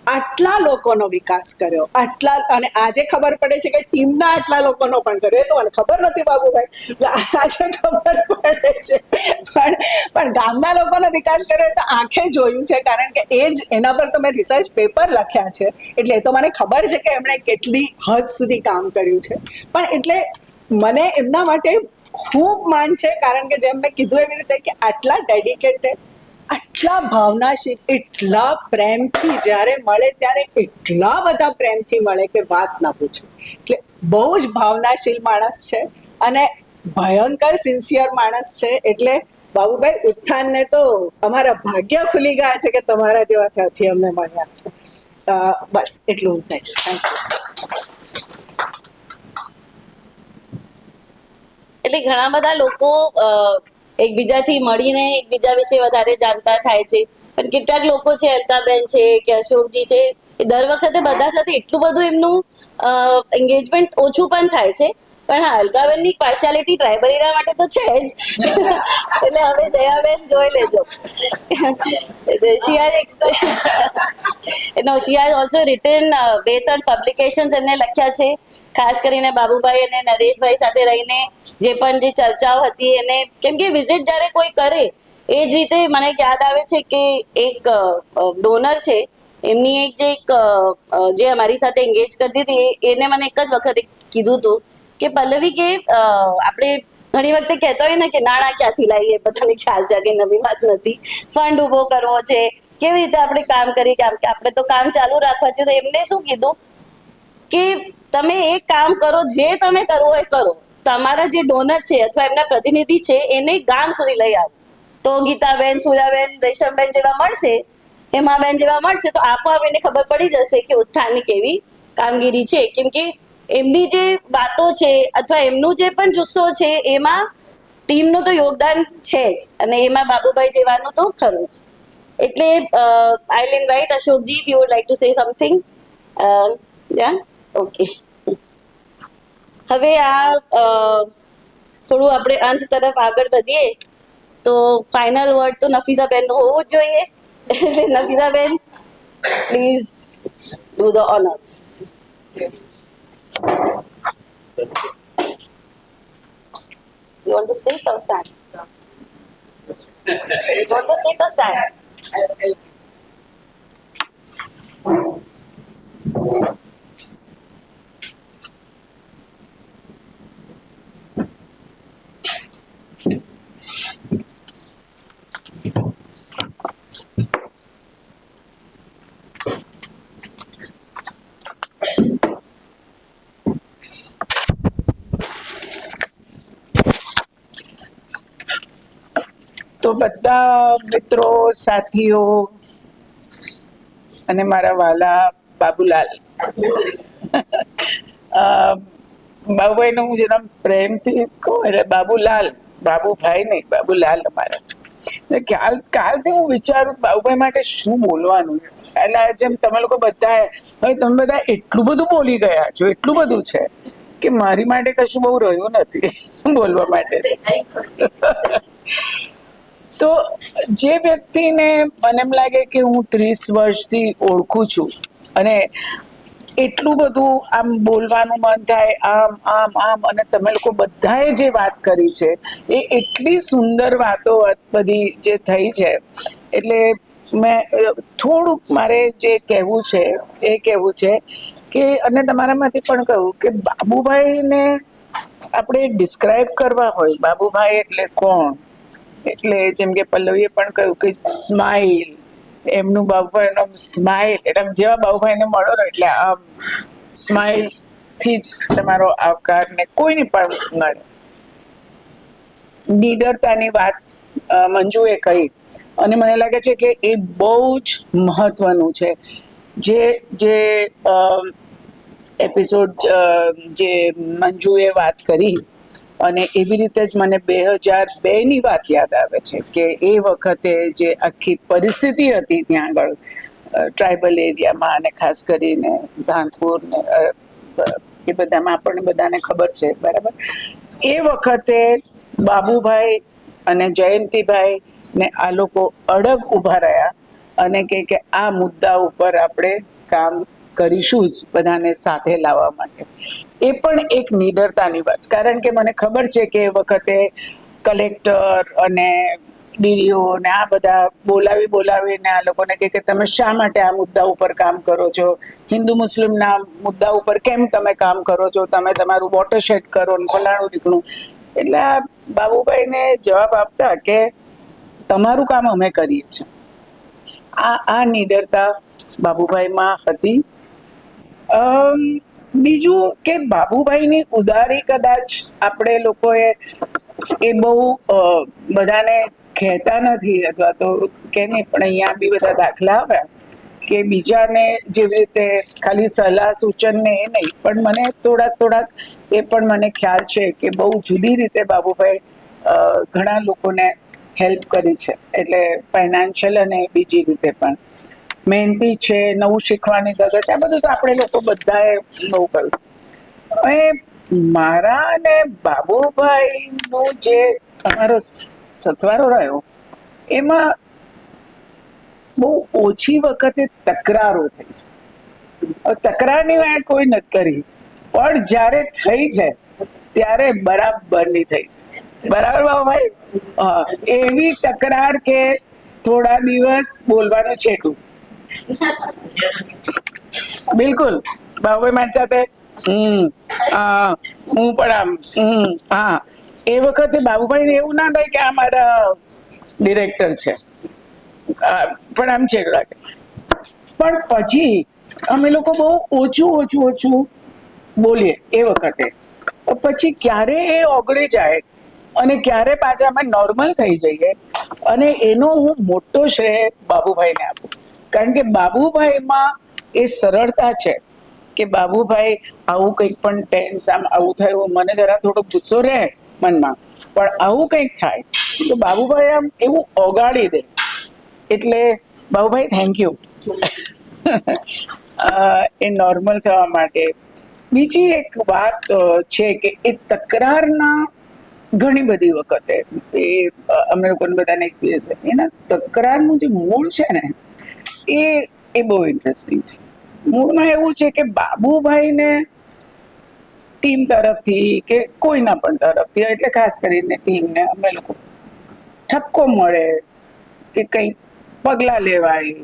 આટલા લોકોનો વિકાસ કર્યો, આટલા, અને આજે ખબર પડે છે કે ટીમના આટલા લોકોનો પણ કર્યો. એ તો મને ખબર નથી બાબુભાઈ, આજે ખબર પડે છે. પણ ગામના લોકોનો વિકાસ કર્યો તો આંખે જોયું છે, કારણ કે એ જ એના પર તો મેં રિસર્ચ પેપર લખ્યા છે, એટલે એ તો મને ખબર છે કે એમણે કેટલી હદ સુધી કામ કર્યું છે. પણ એટલે મને એમના માટે ખૂબ માન છે, કારણ કે જેમ મેં કીધું એવી રીતે કે આટલા ડેડિકેટેડ, આટલા ભાવનાશીલ, એટલા પ્રેમથી જ્યારે મળે ત્યારે એટલા બધા પ્રેમથી મળે કે વાત ના પૂછો. એટલે બહુ જ ભાવનાશીલ માણસ છે અને ભયંકર સિન્સિયર માણસ છે. એટલે બાબુભાઈ, ઉત્થાનને તો અમારા ભાગ્ય ખુલી ગયા છે કે તમારા જેવા સાથી અમને મળ્યા. બસ એટલું જ થઈશ. Thank you. એટલે ઘણા બધા લોકો એકબીજાથી મળીને એકબીજા વિશે વધારે જાણતા થાય છે, પણ કેટલાક લોકો છે, અલકાબેન છે કે અશોકજી છે, એ દર વખતે બધા સાથે એટલું બધું એમનું એન્ગેજમેન્ટ ઓછું પણ થાય છે. પણ હા, અલકાબેનની પાર્શિયાલિટી ટ્રાઇબલ એરિયા માટે તો છે જ. એટલે હવે જયાબેન જોઈ લેજો. she has also written 2-3 publications એમને લખ્યા છે, ખાસ કરીને બાબુભાઈ અને નરેશભાઈ સાથે રહીને જે પણ જે ચર્ચાઓ હતી એને, કેમ કે વિઝિટ જ્યારે કોઈ કરે એ જ રીતે મને યાદ આવે છે કે એક ડોનર છે, એમની જે અમારી સાથે એન્ગેજ કરતી હતી, એને મને એક જ વખત કીધું હતું કે પલ્લવી કે આપણે ઘણી વખતે કહેતા હોય ને કે નાણાં ક્યાંથી લાવીએ, બધાને ખ્યાલ છે કે નવી વાત નથી, ફંડ ઉભો કરવો છે, કેવી રીતે આપણે કામ કરીએ, કે આપણે તો કામ ચાલુ રાખવા છે. તો એમને શું કીધું કે તમે એક કામ કરો, જે તમે કરવું હોય કરો, તમારા જે ડોનર છે અથવા એમના પ્રતિનિધિ છે એને ગામ સુધી લઈ આવો. તો ગીતાબેન, સૂર્યાબેન, રેશમબેન જેવા મળશે, હેમાબેન જેવા મળશે, તો આપોઆપ એને ખબર પડી જશે કે ઉત્થાનની કેવી કામગીરી છે. કેમ કે એમની જે વાતો છે અથવા એમનું જે પણ જુસ્સો છે એમાં ટીમનું તો યોગદાન છે જ, અને એમાં બાબુભાઈ જેવાનું તો ખરું જ. એટલે I will invite Ashokji, if you would like to say something. Yeah okay. હવે આ થોડું આપણે અંત તરફ આગળ વધીએ તો ફાઇનલ વર્ડ તો નફીસાબેનનું હોવું જ જોઈએ. એટલે Nafisaben, please do the honours. You want to sit or stand? You want to sit or stand? તો બધા મિત્રો, સાથીઓ અને મારા વાલા બાબુલાલ, બાબુભાઈનું હું જરા પ્રેમથી કહું એટલે બાબુલાલ, બાબુભાઈ નહીં, બાબુલાલ અમારા. કાલથી હું વિચારું બાબુભાઈ માટે શું બોલવાનું. એટલે જેમ તમે લોકો બધા, હવે તમે બધા એટલું બધું બોલી ગયા છો, એટલું બધું છે કે મારી માટે કશું બહુ રહ્યું નથી બોલવા માટે. તો જે વ્યક્તિને મને એમ લાગે કે હું 30 વર્ષથી ઓળખું છું અને એટલું બધું આમ બોલવાનું મન થાય, આમ, અને તમે લોકો બધાએ જે વાત કરી છે એ એટલી સુંદર વાતો બધી જે થઈ છે, એટલે મેં થોડુંક મારે જે કહેવું છે એ કહેવું છે કે, અને તમારામાંથી પણ કહ્યું કે બાબુભાઈને આપણે ડિસ્ક્રાઇબ કરવા હોય, બાબુભાઈ એટલે કોણ, એટલે જેમ કે પલ્લવીએ પણ કહ્યું કે સ્માઇલ, એમનું બાબુભાઈનું સ્માઇલ, એટલે જેવા બાબુભાઈને મળો ને એટલે આમ સ્માઇલથી જ તમારો આવકાર ને કોઈને પણ મળે. નીડરતાની વાત મંજુએ કહી અને મને લાગે છે કે એ બહુ જ મહત્વનું છે. જે એપિસોડ જે મંજુએ વાત કરી, અને એવી રીતે જ મને 2002ની વાત યાદ આવે છે કે એ વખતે જે આખી પરિસ્થિતિ હતી ત્યાં આગળ ટ્રાઇબલ એરિયામાં, અને ખાસ કરીને ધાનપુર ને એ બધામાં આપણને બધાને ખબર છે, બરાબર. એ વખતે બાબુભાઈ અને જયંતિભાઈ ને આ લોકો અડગ ઊભા રહ્યા અને કે આ મુદ્દા ઉપર આપણે કામ કરીશું જ બધાને સાથે લાવવા માટે. એ પણ એક નિડરતાની વાત, કારણ કે મને ખબર છે કે એ વખતે કલેક્ટર અને ડીડીઓ ને આ બધા બોલાવીને આ લોકોને કે તમે શા માટે આ મુદ્દા ઉપર કામ કરો છો, હિન્દુ મુસ્લિમના મુદ્દા ઉપર કેમ તમે કામ કરો છો, તમે તમારું વોટરશેડ કરો ને ફલાણું નીકળું. એટલે આ બાબુભાઈને જવાબ આપતા કે તમારું કામ અમે કરીએ છીએ. આ નિડરતા બાબુભાઈમાં હતી. બીજું કે બાબુભાઈની ઉદારી કદાચ આપણે લોકોએ એ બહુ બધાને કહેતા નથી, અથવા તો કે નહીં, પણ અહીંયા બી બધા દાખલા આવ્યા કે બીજાને જેવી રીતે ખાલી સલાહ સૂચન ને એ નહીં, પણ મને થોડાક એ પણ મને ખ્યાલ છે કે બહુ જુદી રીતે બાબુભાઈ ઘણા લોકોને હેલ્પ કરી છે, એટલે ફાઇનાન્શિયલ અને બીજી રીતે પણ. મહેનતી છે, નવું શીખવાની ધગશ, આ બધું તો આપણે લોકો બધાએ બહુ કર્યું. હવે મારા અને બાબુભાઈનો જે અમારો સથવારો રહ્યો એમાં બહુ ઓછી વખતે તકરારો થઈ છે. તકરારની વાત કોઈ નથી કરી, પણ જ્યારે થઈ છે ત્યારે બરાબરની થઈ છે. બરાબર બાબુભાઈ? હા, એવી તકરાર કે થોડા દિવસ બોલવાનું છેટું. બિલકુલ બાબુભાઈ મારી સાથે હું પણ આમ હા. એ વખતે બાબુભાઈને એવું ના થાય કે આ મારા ડિરેક્ટર છે, પણ આમ છેડું રાખે. પણ પછી અમે લોકો બહુ ઓછું બોલીએ એ વખતે. પછી ક્યારે એ ઓગળી જાય અને ક્યારે પાછા અમે નોર્મલ થઈ જઈએ, અને એનો હું મોટો શ્રેય બાબુભાઈને આપું. કારણ કે બાબુભાઈમાં એ સરળતા છે કે બાબુભાઈ આવું કંઈક પણ ટેન્સ આવું થયું, મને જરા થોડો ગુસ્સો રહે મનમાં, પણ આવું કંઈક થાય તો બાબુભાઈ આમ એવું ઓગાળી દે. એટલે Babubhai thank you A normal થવા માટે. બીજી એક વાત છે કે એ તકરારના ઘણી બધી વખતે એ અમે લોકોને બધાને એક્સપિરિયન્સ છે. એના તકરારનું જે મૂળ છે ને એ બહુ ઇન્ટરેસ્ટિંગ છે. મૂળમાં એવું છે કે બાબુભાઈને ટીમ તરફથી કે કોઈના પણ તરફથી, એટલે ખાસ કરીને ટીમને અમે લોકો ઠપકો મળે કે કંઈક પગલાં લેવાય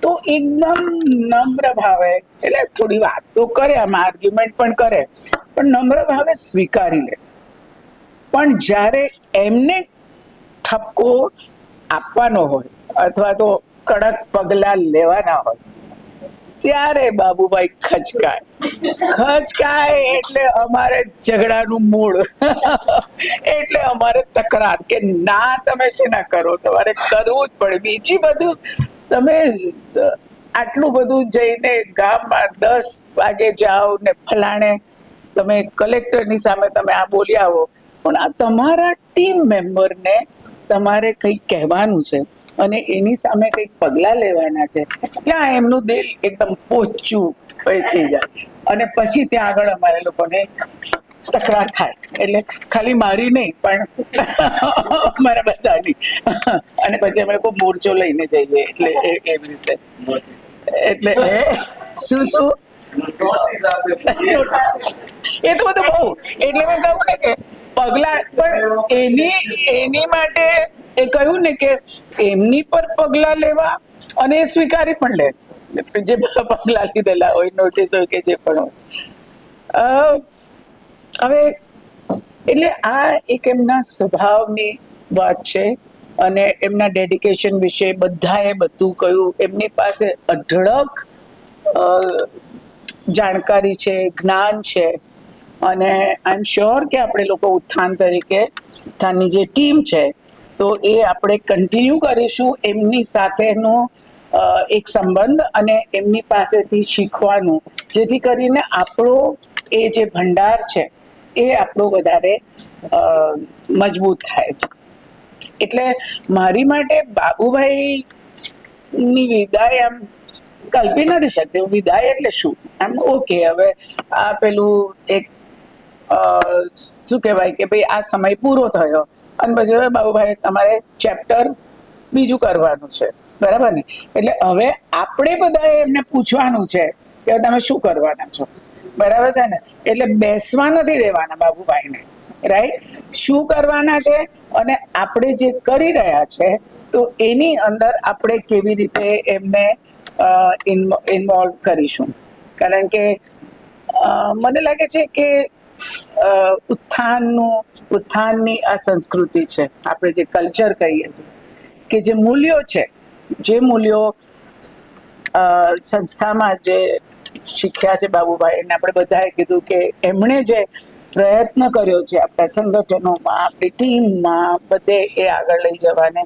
તો એકદમ નમ્ર ભાવે, એટલે થોડી વાત તો કરે, આમાં આર્ગ્યુમેન્ટ પણ કરે, પણ નમ્ર ભાવે સ્વીકારી લે. પણ જ્યારે એમને ઠપકો આપવાનો હોય અથવા તો કડક પગલાં લેવાના હોય ત્યારે બાબુભાઈ ખચકાય એટલે અમારે ઝઘડાનું મૂળ એટલે અમારે તકરાર કે ના તમે શેના કરો, તમારે કરવું જ પડે. બીજી બધું તમે આટલું બધું જઈને ગામમાં 10 વાગે જાઓ ને ફલાણે તમે કલેક્ટરની સામે તમે આ બોલી આવો, પણ આ તમારા ટીમ મેમ્બરને તમારે કંઈક કહેવાનું છે અને એની સામે કંઈક પગલાં લેવાના છે, ત્યાં એમનું દિલ એકદમ પોચું થઈ જાય. અને પછી ત્યાં આગળ અમારે લોકોને તકરાર થાય, એટલે ખાલી મારી નહીં પણ અમારા બધાની. અને પછી અમે લોકો મોરચો લઈને જઈએ, એટલે એવી રીતે. એટલે શું એ તો બધું બહુ, એટલે મેં કહ્યું ને કે પગલાં, પણ એની માટે એ કહ્યું ને કે એમની પર પગલાં લેવા અને એ સ્વીકારી પણ લે જે પગલાં લીધેલા હોય, નોટિસ હોય કે જે પણ હોય. હવે એટલે આ એક એમના સ્વભાવની વાત છે, અને એમના ડેડિકેશન વિશે બધાએ બધું કહ્યું. એમની પાસે અઢળક જાણકારી છે, જ્ઞાન છે, અને આઈ એમ શ્યોર કે આપણે લોકો ઉત્થાન તરીકે ઉત્થાનની જે ટીમ છે તો એ આપણે કન્ટિન્યુ કરીશું એમની સાથેનો એક સંબંધ અને એમની પાસેથી શીખવાનું, જેથી કરીને આપણો એ જે ભંડાર છે એ આપણો વધારે મજબૂત થાય. એટલે મારી માટે બાબુભાઈની વિદાય આમ કલ્પી નથી શકતી. વિદાય એટલે શું, આમ ઓકે હવે આ પેલું એક શું કહેવાય કે ભાઈ આ સમય પૂરો થયો અને પછી હવે બાબુભાઈ તમારે ચેપ્ટર બીજું કરવાનું છે, બરાબર ને? એટલે હવે આપણે બધાએ એમને પૂછવાનું છે કે તમે શું કરવાના છો, બરાબર છે ને? એટલે બેસવા નથી દેવાના બાબુભાઈને, રાઈટ? શું કરવાના છે અને આપણે જે કરી રહ્યા છે તો એની અંદર આપણે કેવી રીતે એમને ઇન્વોલ્વ કરીશું. કારણ કે મને લાગે છે કે ઉત્થાનની આ સંસ્કૃતિ છે, આપણે જે કલ્ચર કહીએ છીએ, કે જે મૂલ્યો છે, જે મૂલ્યો સંસ્થામાં જે શીખ્યા છે બાબુભાઈ, અને આપણે બધાએ કીધું કે એમણે જે પ્રયત્ન કર્યો છે આપણા સંગઠનોમાં, આપણી ટીમમાં, બધે એ આગળ લઈ જવાને,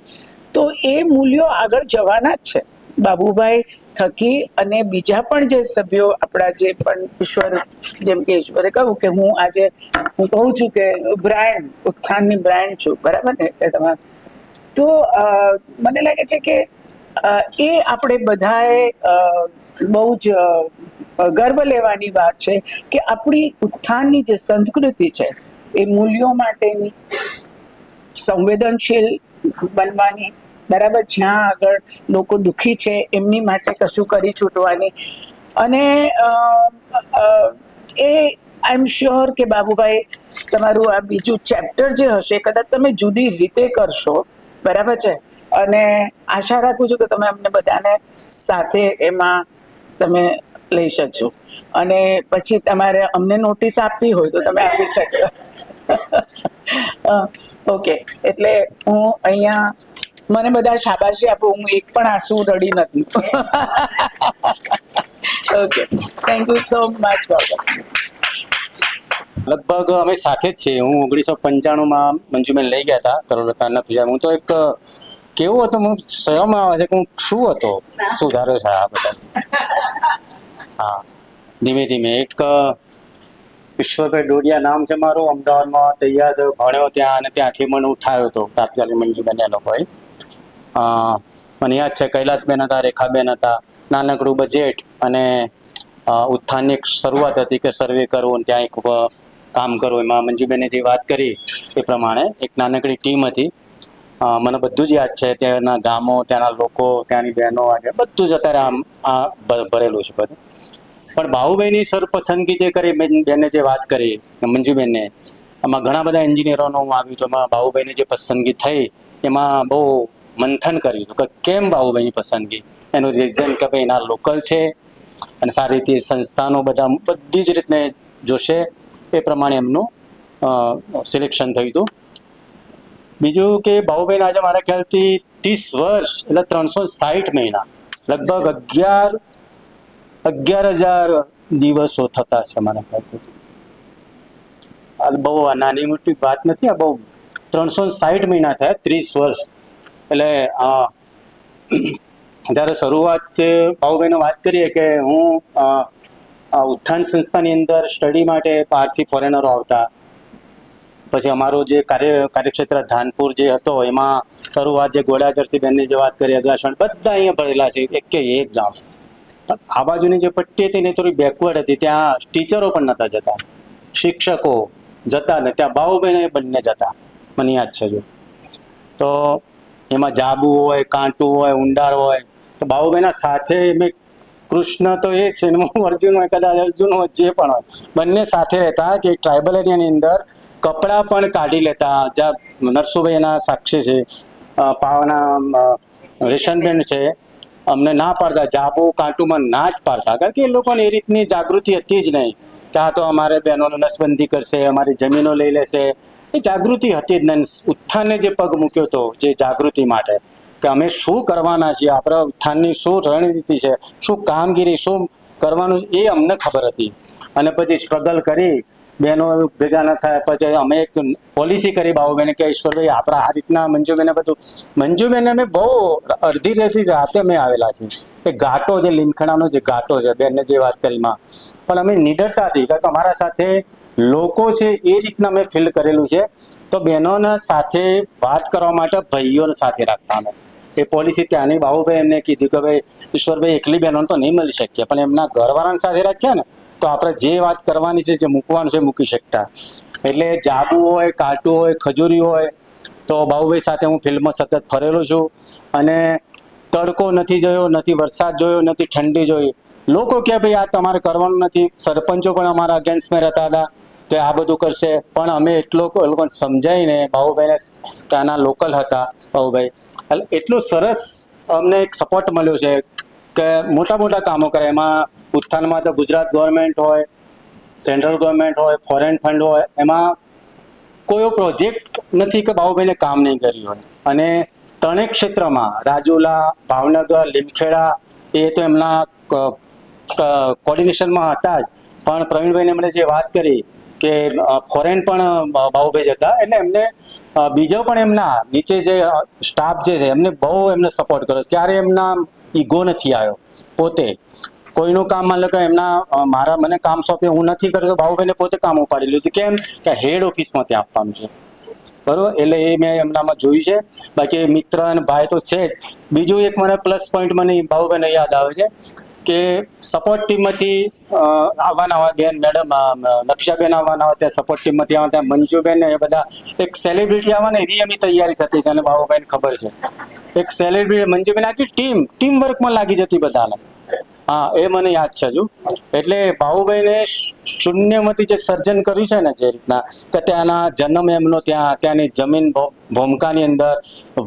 તો એ મૂલ્યો આગળ જવાના જ છે બાબુભાઈ થકી. અને બીજા પણ જે સભ્યો આપણા જે પણ ઈશ્વર, જેમ કે ઈશ્વરે કહ્યું કે હું આજે હું કહું છું કે બ્રાન્ડ, ઉત્થાનની બ્રાન્ડ છું, બરાબર ને? એટલે તમારે તો મને લાગે છે કે એ આપણે બધાએ બહુ જ ગર્વ લેવાની વાત છે કે આપણી ઉત્થાનની જે સંસ્કૃતિ છે એ મૂલ્યો માટેની સંવેદનશીલ બનવાની, બરાબર? જ્યાં આગળ લોકો દુઃખી છે એમની માટે કશું કરી છૂટવાની. અને એ આઈ એમ શ્યોર કે બાબુભાઈ તમારું આ બીજું ચેપ્ટર જે હશે કદાચ તમે જુદી રીતે કરશો, બરાબર છે? અને આશા રાખું છું કે તમે અમને બધાને સાથે એમાં તમે લઈ શકશો. અને પછી તમારે અમને નોટિસ આપવી હોય તો તમે આપી શકો. ઓકે, એટલે હું અહીંયા મને બધા શાબાશી આપો, હું એક પણ આંસુ રડી નથી. Okay, thank you so much Baba. લગભગ અમે સાથે જ છીએ. હું 1995માં મંજુબેન લઈ ગયા હતા તરોલતાના પૂજા. હું તો એક કેવું હતો, હું શરમ આવે છે કે હું શું હતો, સુધારો છે આ બધા. હા, ધીમે ધીમે એક ઈશ્વરભાઈ ડોડિયા નામ છે મારું, અમદાવાદમાં તૈયાર ભણ્યો ત્યાં, અને ત્યાંથી મને ઉઠાવ્યો હતો તાત્કાલિક મંજુબેન એ લોકોએ. મને યાદ છે કૈલાસબેન હતા, રેખાબેન હતા, નાનકડું બજેટ, અને ઉત્થાનની એક શરૂઆત હતી કે સર્વે કરવું, ત્યાં એક કામ કરવું. એમાં મંજુબેને જે વાત કરી એ પ્રમાણે એક નાનકડી ટીમ હતી. મને બધું જ યાદ છે, ત્યાંના ગામો, ત્યાંના લોકો, ત્યાંની બહેનો, આજે બધું જ અત્યારે આ ભરેલું છે બધું. પણ બાહુભાઈની સરપસંદગી જે કરી, બેને જે વાત કરી મંજુબેનને, આમાં ઘણા બધા એન્જિનિયરોનું આવ્યું હતું. એમાં બાહુભાઈની જે પસંદગી થઈ એમાં બહુ મંથન કર્યું હતું કે કેમ બાહુભાઈની પસંદગી. એનું રીઝન કે ભાઈ એના લોકલ છે અને સારી રીતે સંસ્થાનો બધા બધી જ રીતને જોશે એ પ્રમાણે એમનું સિલેક્શન થયું હતું. બીજું કે બાહુભાઈને આજે મારા ખ્યાલથી 30 વર્ષ એટલે 360 મહિના, લગભગ 11,000 દિવસો થતા છે મારા ખ્યાલથી. આ બહુ નાની મોટી વાત નથી, આ બહુ 360 મહિના થયા, 30 વર્ષ. એટલે જ્યારે શરૂઆત બાહુભાઈને વાત કરીએ કે હું ઉત્થાન સંસ્થાની અંદર સ્ટડી માટે બહારથી ફોરેનરો આવતા. પછી અમારો જે કાર્યક્ષેત્ર ધાનપુર જે હતો એમાં શરૂઆત જે ગોડાજરથી બેનની જે વાત કરી, અગાસણ, બધા અહીંયા ભરેલા છે, એક ગામ. આ બાજુની જે પટ્ટી હતી ને થોડી બેકવર્ડ હતી, ત્યાં ટીચરો પણ નહોતા જતા, શિક્ષકો જતા ને ત્યાં બાહુભાઈને બંને જતા, મને યાદ છે. જો તો એમાં જાબુ હોય, કાંટું હોય, ઊંડાર હોય, તો બાહુભાઈના સાથે મેં કૃષ્ણ તો એ છે ને હું અર્જુન હોય, કદાચ અર્જુન હોય, જે પણ હોય, બંને સાથે રહેતા. કે ટ્રાઇબલ એરિયાની અંદર કપડાં પણ કાઢી લેતા. જ્યાં નરસુભાઈ એના સાક્ષી છે, પાવના રેશનબેન છે, અમને ના પાડતા, જાબુ કાંટુમાં ના જ પાડતા. કારણ કે એ લોકોને એ રીતની જાગૃતિ હતી જ નહીં કે આ તો અમારે બહેનોને નસબંધી કરશે, અમારી જમીનો લઈ લેશે. એ જાગૃતિ હતી જ નહીં. ઉત્થાને જે પગ મૂક્યો હતો જે જાગૃતિ માટે કે અમે શું કરવાના છીએ, આપણા ઉત્થાનની શું રણનીતિ છે, શું કામગીરી, શું કરવાનું, એ અમને ખબર હતી. અને પછી સ્ટ્રગલ કરી, બહેનો ભેગા ન થાય, પછી અમે એક પોલિસી કરી બાહુબેને કે ઈશ્વરભાઈ આપણા આ રીતના મંજુબેને બધું. મંજુબેને અમે બહુ અડધી રાતે અમે આવેલા છીએ. એ ઘાટો જે લીમખેડાનો જે ઘાટો છે, બેનને જે વાત કરીમાં, પણ અમે નિડરતા હતી કારણ કે અમારા સાથે લોકો છે એ રીતના અમે ફીલ કરેલું છે. તો બહેનોના સાથે વાત કરવા માટે ભાઈઓને સાથે રાખતા અમે. એ પોલિસી ત્યાંની બાહુભાઈ એમને કીધું કે ભાઈ ઈશ્વરભાઈ એકલી બહેનો તો નહીં મળી શકીએ, પણ એમના ઘરવાળાને સાથે રાખ્યા ને તો આપણે જે વાત કરવાની છે, જે મૂકવાનું છે, મૂકી શકતા. એટલે જાબુ હોય, કાંટું હોય, ખજૂરી હોય, તો બાહુભાઈ સાથે હું ફિલ્ડમાં સતત ફરેલો છું. અને તડકો નથી જોયો, નથી વરસાદ જોયો, નથી ઠંડી જોઈ. લોકો કે ભાઈ આ તમારે કરવાનું નથી. સરપંચો પણ અમારા અગેન્સ્ટમાં રહેતા હતા કે આ બધું કરશે, પણ અમે એટલો લોકોને સમજાવીને, બાબુભાઈને ત્યાંના લોકલ હતા બાબુભાઈ, એટલે એટલું સરસ અમને એક સપોર્ટ મળ્યો છે કે મોટા મોટા કામો કરે. એમાં ઉત્થાનમાં તો ગુજરાત ગવર્મેન્ટ હોય, સેન્ટ્રલ ગવર્મેન્ટ હોય, ફોરેન ફંડ હોય, એમાં કોઈ પ્રોજેક્ટ નથી કે બાબુભાઈને કામ નહીં કર્યું હોય. અને ત્રણેય ક્ષેત્રમાં રાજુલા, ભાવનગર, લીમખેડા એ તો એમના કોર્ડિનેશનમાં હતા જ, પણ પ્રવીણભાઈને એમણે જે વાત કરી કે ફોરેન પણ બાબુભાઈ જતા, એટલે એમને બીજો પણ એમના નીચે જે સ્ટાફ જે છે એમને બહુ એમને સપોર્ટ કર્યો. ક્યારે એમના ઈગો નથી આવ્યો. પોતે કોઈનું કામ માની લો કે એમના મને કામ સોંપ્યું, હું નથી કરતો, બાબુભાઈને પોતે કામ ઉપાડી લીધું. કેમ કે હેડ ઓફિસમાં ત્યાં આપવાનું છે, બરોબર. એટલે એ મેં એમનામાં જોયું છે. બાકી મિત્ર અને ભાઈ તો છે જ. બીજું એક મને પ્લસ પોઈન્ટ મને બાબુભાઈને યાદ આવે છે કે સપોર્ટ ટીમમાંથી આવવાના હોય બેન, મેડમ નકશાબેન આવવાના હોય, ત્યાં સપોર્ટ ટીમમાંથી આવવા, ત્યાં મંજુબેન ને એ બધા એક સેલિબ્રિટી આવવાના એવી એમની તૈયારી થતી હતી. અને બાબુભાઈને ખબર છે એક સેલિબ્રિટી મંજુબેન આખી ટીમ વર્કમાં લાગી જતી બધાને. હા, એ મને યાદ છે હજુ. એટલે બાબુભાઈને શૂન્યમાંથી જે સર્જન કર્યું છે ને, જે રીતના કે ત્યાંના જન્મ એમનો ત્યાંની જમીન ભૂમિકાની અંદર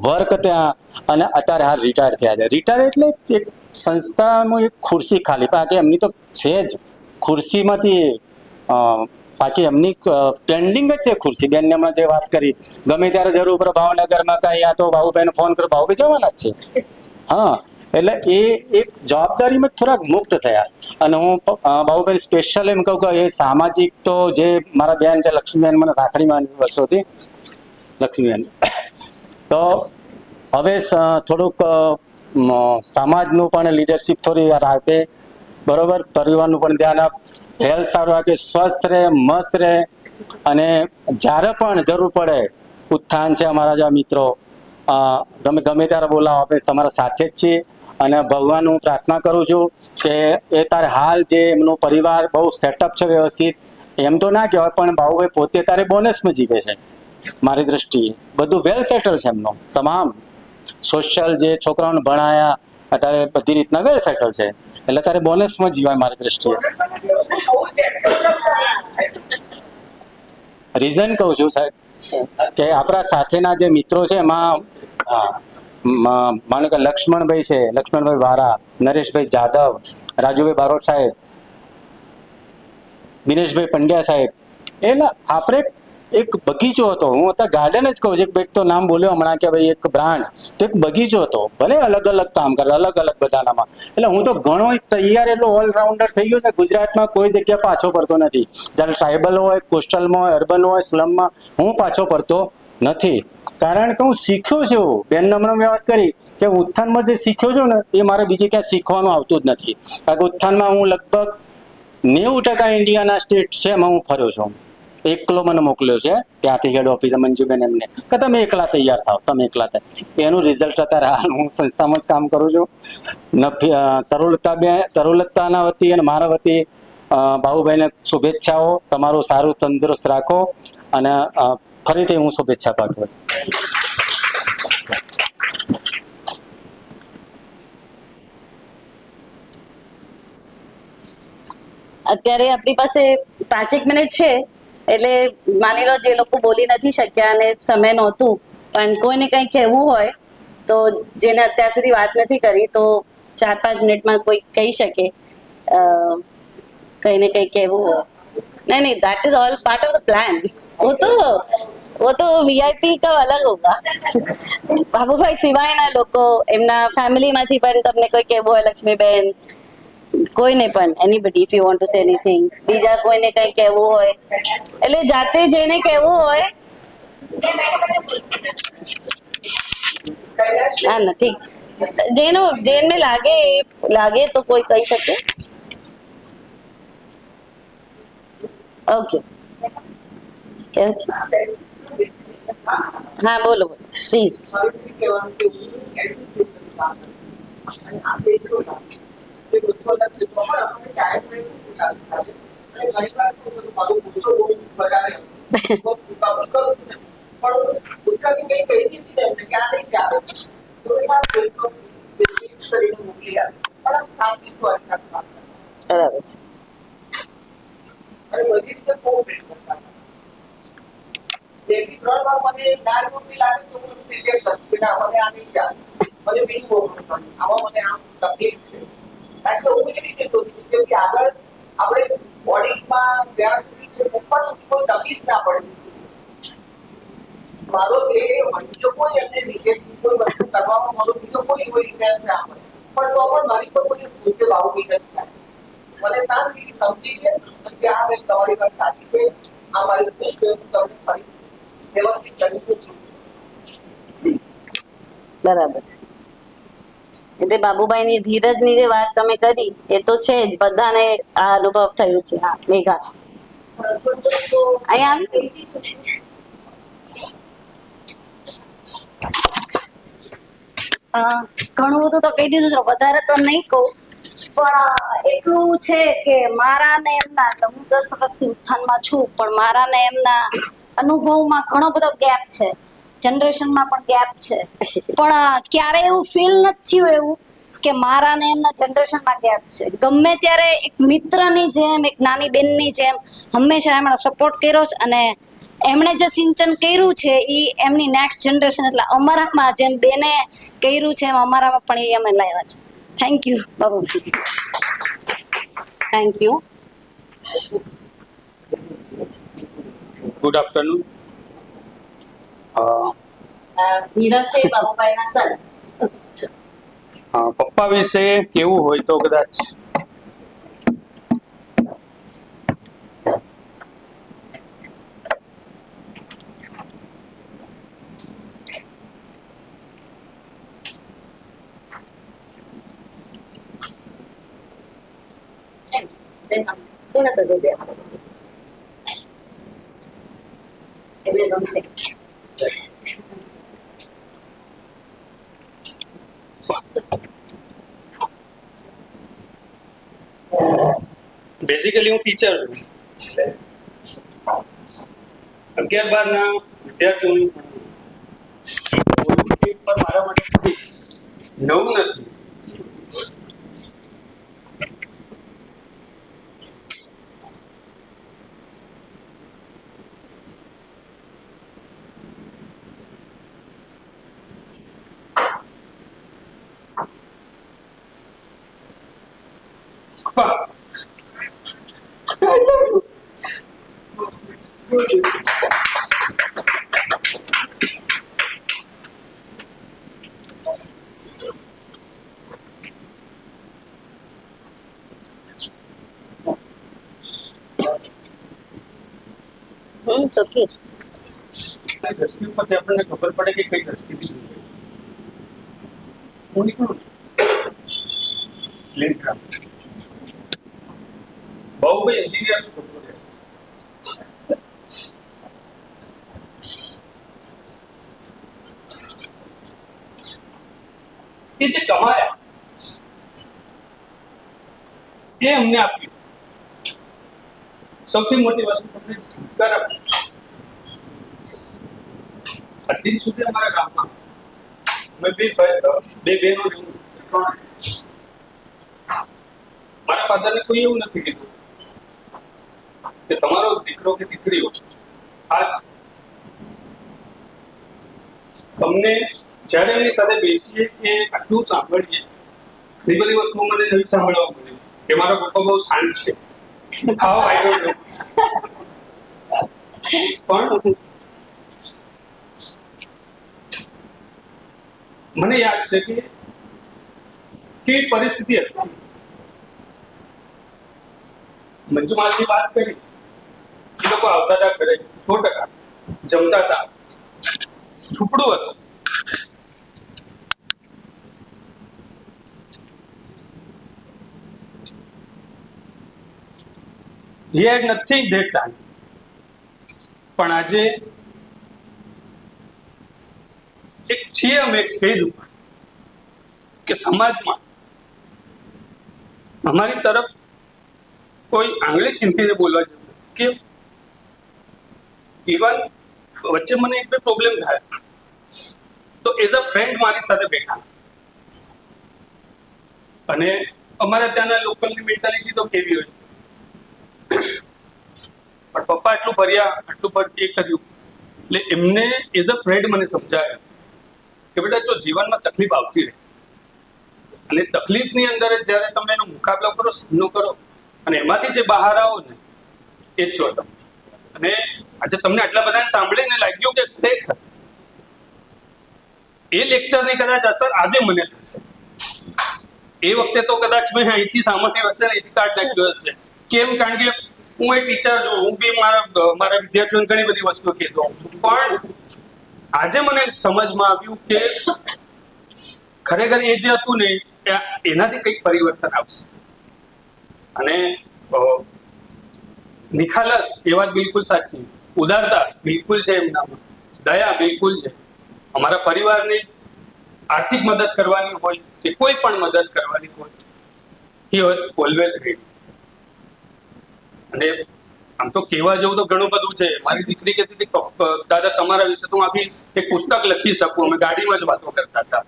વર્ક ત્યાં, અને અત્યારે હાલ રિટાયર થયા છે. રિટાયર એટલે એક સંસ્થામાં એક ખુરશી ખાલી, બાકી એમની તો છે જ ખુરશીમાંથી, બાકી એમની પેન્ડિંગ જ છે ખુરશી. બેનને હમણાં જે વાત કરી, ગમે ત્યારે જરૂર પડે ભાવનગરમાં કાંઈ આ તો બાબુભાઈને ફોન કરો, બાબુભાઈ જવાના જ છે. હા, એટલે એ એક જવાબદારીમાં થોડાક મુક્ત થયા. અને હું બાબુભાઈ સ્પેશિયલ એમ કહું કે એ સામાજિક તો જે મારા બેન છે લક્ષ્મીબેન, મને રાખડીમાં વર્ષોથી લક્ષ્મીબેન, તો હવે થોડુંક સમાજનું પણ લીડરશિપ થોડી રાખે, બરોબર. પરિવારનું પણ ધ્યાન આપ, હેલ્થ સારું રાખે, સ્વસ્થ રહે, મસ્ત રહે. અને જ્યારે પણ જરૂર પડે, ઉત્થાન છે અમારા જેવા મિત્રો, તમે ગમે ત્યારે બોલાવો, આપણે તમારા સાથે જ છીએ. અને ભગવાન હું પ્રાર્થના કરું છું કે એ તારે હાલ જે એમનો પરિવાર બહુ સેટઅપ છે વ્યવસ્થિત, એમ તો ના કહેવાય, પણ બાબુભાઈ પોતે તારે બોનસમાં જીવે છે. મારી દ્રષ્ટિએ બધું વેલ સેટલ છે એમનો. તમામ સોશિયલ જે છોકરાઓને ભણાયા અત્યારે બધી રીતના વેલ સેટલ છે. એટલે તારે બોનસમાં જીવાય મારી દ્રષ્ટિએ. રીઝન કહું છું સાહેબ કે આપણા સાથેના જે મિત્રો છે એમાં માનો કે લક્ષ્મણભાઈ છે, લક્ષ્મણભાઈ વારા, નરેશભાઈ જાદવ, રાજુભાઈ બારોટ સાહેબ, દિનેશભાઈ પંડ્યા સાહેબ, એટલે આપણે એક બગીચો હતો. હું અત્યારે ગાર્ડન જ કહું છું, એક તો નામ બોલ્યો હમણાં કે ભાઈ એક બ્રાન્ડ, તો એક બગીચો હતો. ભલે અલગ અલગ કામ કરતા, અલગ અલગ બધાનામાં. એટલે હું તો ઘણો તૈયાર એટલો ઓલરાઉન્ડર થઈ ગયો કે ગુજરાતમાં કોઈ જગ્યા પાછો પડતો નથી. જ્યારે ટ્રાઇબલ હોય, કોસ્ટલમાં હોય, અર્બન હોય, સ્લમમાં હું પાછો પડતો નથી. કારણ કે હું શીખ્યો છું. બેન હમણાં મેં વાત કરી કે ઉત્થાનમાં જે શીખ્યો છું ને, એ મારે બીજે ક્યાં શીખવાનું આવતું જ નથી. કારણ કે ઉત્થાનમાં હું લગભગ 90% ઇન્ડિયાના સ્ટેટ છે એમાં હું ફર્યો છું. એકલો મને મોકલ્યો છે ત્યાંથી હેડ ઓફિસે મંજુબેન એમને કે તમે એકલા તૈયાર થાવ, તમે એકલા થાય. એનું રિઝલ્ટ અત્યારે હાલ હું સંસ્થામાં જ કામ કરું છું. તરુલતાના વતી અને મારા વતી બાબુભાઈને શુભેચ્છાઓ. તમારું સારું તંદુરસ્ત રાખો અને ફરીથી હું શુભેચ્છા પાઠવું. અત્યારે આપણી પાસે 5 મિનિટ છે, એટલે માની લો જે લોકો બોલી નથી શક્યા અને સમય નહોતું, પણ કોઈને કંઈ કહેવું હોય તો જેને અત્યાર સુધી વાત નથી કરી, તો 4-5 મિનિટમાં કોઈ કહી શકે કઈ ને કઈ કહેવું હોય. नहीं, that is all part of the plan. वो तो वीआईपी का अलग होगा. બાબુભાઈ સિવાયના લોકો, એમના ફેમિલીમાંથી પણ તમને કોઈ કહેવું હોય, લક્ષ્મીબેન, કોઈને પણ, anybody, if you want to say anything, બીજા કોઈને કંઈ કહેવું હોય, એટલે જાતે જેને કહેવું હોય. ના ના, ઠીક છે. જેને લાગે તો કોઈ કહી શકે. ઓકે, કેવું છે? હા, બોલો પ્લીઝ. કરીને મોકલી આપી પણ શાંતિથી અર્થાત વાત બરાબર છે. અને બધી રીતે કોઓપરેટ કરતા જેથી 3 વાર મને દાળ રોટલી લાગે તો હું રિજેક્ટ કરું કે ના મને આ નહીં ચાલે મને બીજું ઓપરેટ આવા મને આમ તકલીફ છે કારણ કે હું એવી રીતે શોધી કે આગળ આપણે બોડીમાં જ્યાં સુધી છે ઉપર સુધી કોઈ તકલીફ ના પડે મારો એ બીજો કોઈ એમને રિજેક્ટ કોઈ વસ્તુ કરવામાં મારો બીજો કોઈ ઇન્ટરેસ્ટ ના હોય પણ તો પણ મારી પર કોઈ સોશિયલ આઉટરીચ નથી થાય મને શાંતિથી સમજી છે કે આ બેન તમારી વાત સાચી છે આ મારી ભૂલ છે હું તમને ફરી વ્યવસ્થિત કરી છું. બરાબર છે. એટલે બાબુભાઈની ધીરજની જે વાત તમે કરી એ તો છે જ, બધાને આ અનુભવ થયું છે. હા મેઘા અહીંયા આવી ઘણું બધું તો કહી દીધું છે, વધારે તો નહીં કહું, પણ એટલું છે કે મારા ને એમના, તો હું 10 વર્ષથી ઉત્થાનમાં છું, પણ મારા ને એમના અનુભવમાં ઘણો બધો ગેપ છે, જનરેશનમાં પણ ગેપ છે, પણ ક્યારે એવું ફીલ નથી થયું એવું કે મારા ને એમના જનરેશનમાં ગેપ છે. ગમે ત્યારે એક મિત્રની જેમ, એક નાની બેનની જેમ હંમેશા એમણે સપોર્ટ કર્યો છે, અને એમણે જે સિંચન કર્યું છે એ એમની નેક્સ્ટ જનરેશન એટલે અમારામાં જેમ બેને કર્યું છે એમ અમારામાં પણ એ અમે લાવ્યા છે. Thank you Babu. Thank you. Good afternoon. Nirav છે બાબુભાઈના સર. પપ્પા વિશે કેવું હોય તો કદાચ Say something. થોડા તો જોડે એટલે ગમશે. બેઝિકલી હું ટીચર છું. 11-12 ના વિદ્યાર્થીઓની પર મારા માટે નવું નથી. તો કેસ દ્રષ્ટિ ઉપરથી આપણને ખબર પડે કે કઈ દ્રષ્ટિથી હું નીકળું લેટ કામ બહુ ભાઈ એન્જિનિયર છોકરો છે. એ જે કમાયા એ અમને આપ્યું. સૌથી મોટી વસ્તુ તમને સંસ્કાર આપ્યું. અત્યાર સુધી અમારા ગામમાં અમે બે બહેનો મારા ફાધરને કોઈ એવું નથી કીધું કે તમારો દીકરો કે દીકરી હોય આજ અમને જ્યારે એની સાથે બેસીએ કે આટલું સાંભળીએ એ બધી વસ્તુ મને નવી સાંભળવા મળ્યું કે મારો પપ્પા બહુ શાંત છે. હાઉ આઈ ડોન્ટ નો પણ મને યાદ છે કે કેવી પરિસ્થિતિ હતી. મંજુમાની વાત કરી એ લોકો આવતા હતા ઘરે 100% જમતા હતા, ઝૂંપડું હતું. He had nothing that time. પણ આજે એક છીએ અમે એક સ્ટેજ ઉપર કે સમાજમાં અમારી તરફ કોઈ આંગળી ચીંધીને બોલવા જેવું કે ઇવન વચ્ચે મને એક બે પ્રોબ્લેમ થાય તો એઝ અ ફ્રેન્ડ મારી સાથે બેઠા અને અમારા ત્યાંના લોકલની મેન્ટાલિટી તો કેવી હોય, પણ પપ્પા આટલું ભર્યા, આટલું એ કર્યું એટલે એમને એઝ અ ફ્રેન્ડ મને સમજાય કે બેટા જો જીવનમાં તકલીફ આવતી રહે અને તકલીફની અંદર જ જ્યારે તમે એનો મુકાબલો કરો, સામનો કરો અને એમાંથી જે બહાર આવો ને એ જ છો તમે. અને આજે તમને આટલા બધાને સાંભળીને લાગ્યું કે ખરેખર એ લેક્ચરની કદાચ અસર આજે મને થશે. એ વખતે તો કદાચ મેં અહીંથી સામાન્ય હશે ને અહીંથી કાર્ડ નાખ્યો હશે. કેમ? કારણ કે હું એક ટીચર છું, હું બી મારા વિદ્યાર્થીઓને ઘણી બધી વસ્તુઓ કહેતો હોઉં છું, પણ આજે મને સમજમાં આવ્યું કે ખરેખર એ જે હતું ને એનાથી કંઈક પરિવર્તન આવશે. અને નિખાલસ એ વાત બિલકુલ સાચી, ઉદારતા બિલકુલ છે એમનામાં, દયા બિલકુલ છે. અમારા પરિવારની આર્થિક મદદ કરવાની હોય કે કોઈ પણ મદદ કરવાની હોય, હી ઓલવેઝ રેડી. અને આમ તો કહેવા જેવું તો ઘણું બધું છે. મારી દીકરી કહેતી હતી દાદા તમારા વિશે તો હું આખી એક પુસ્તક લખી શકું, અમે ગાડીમાં જ વાતો કરતા હતા.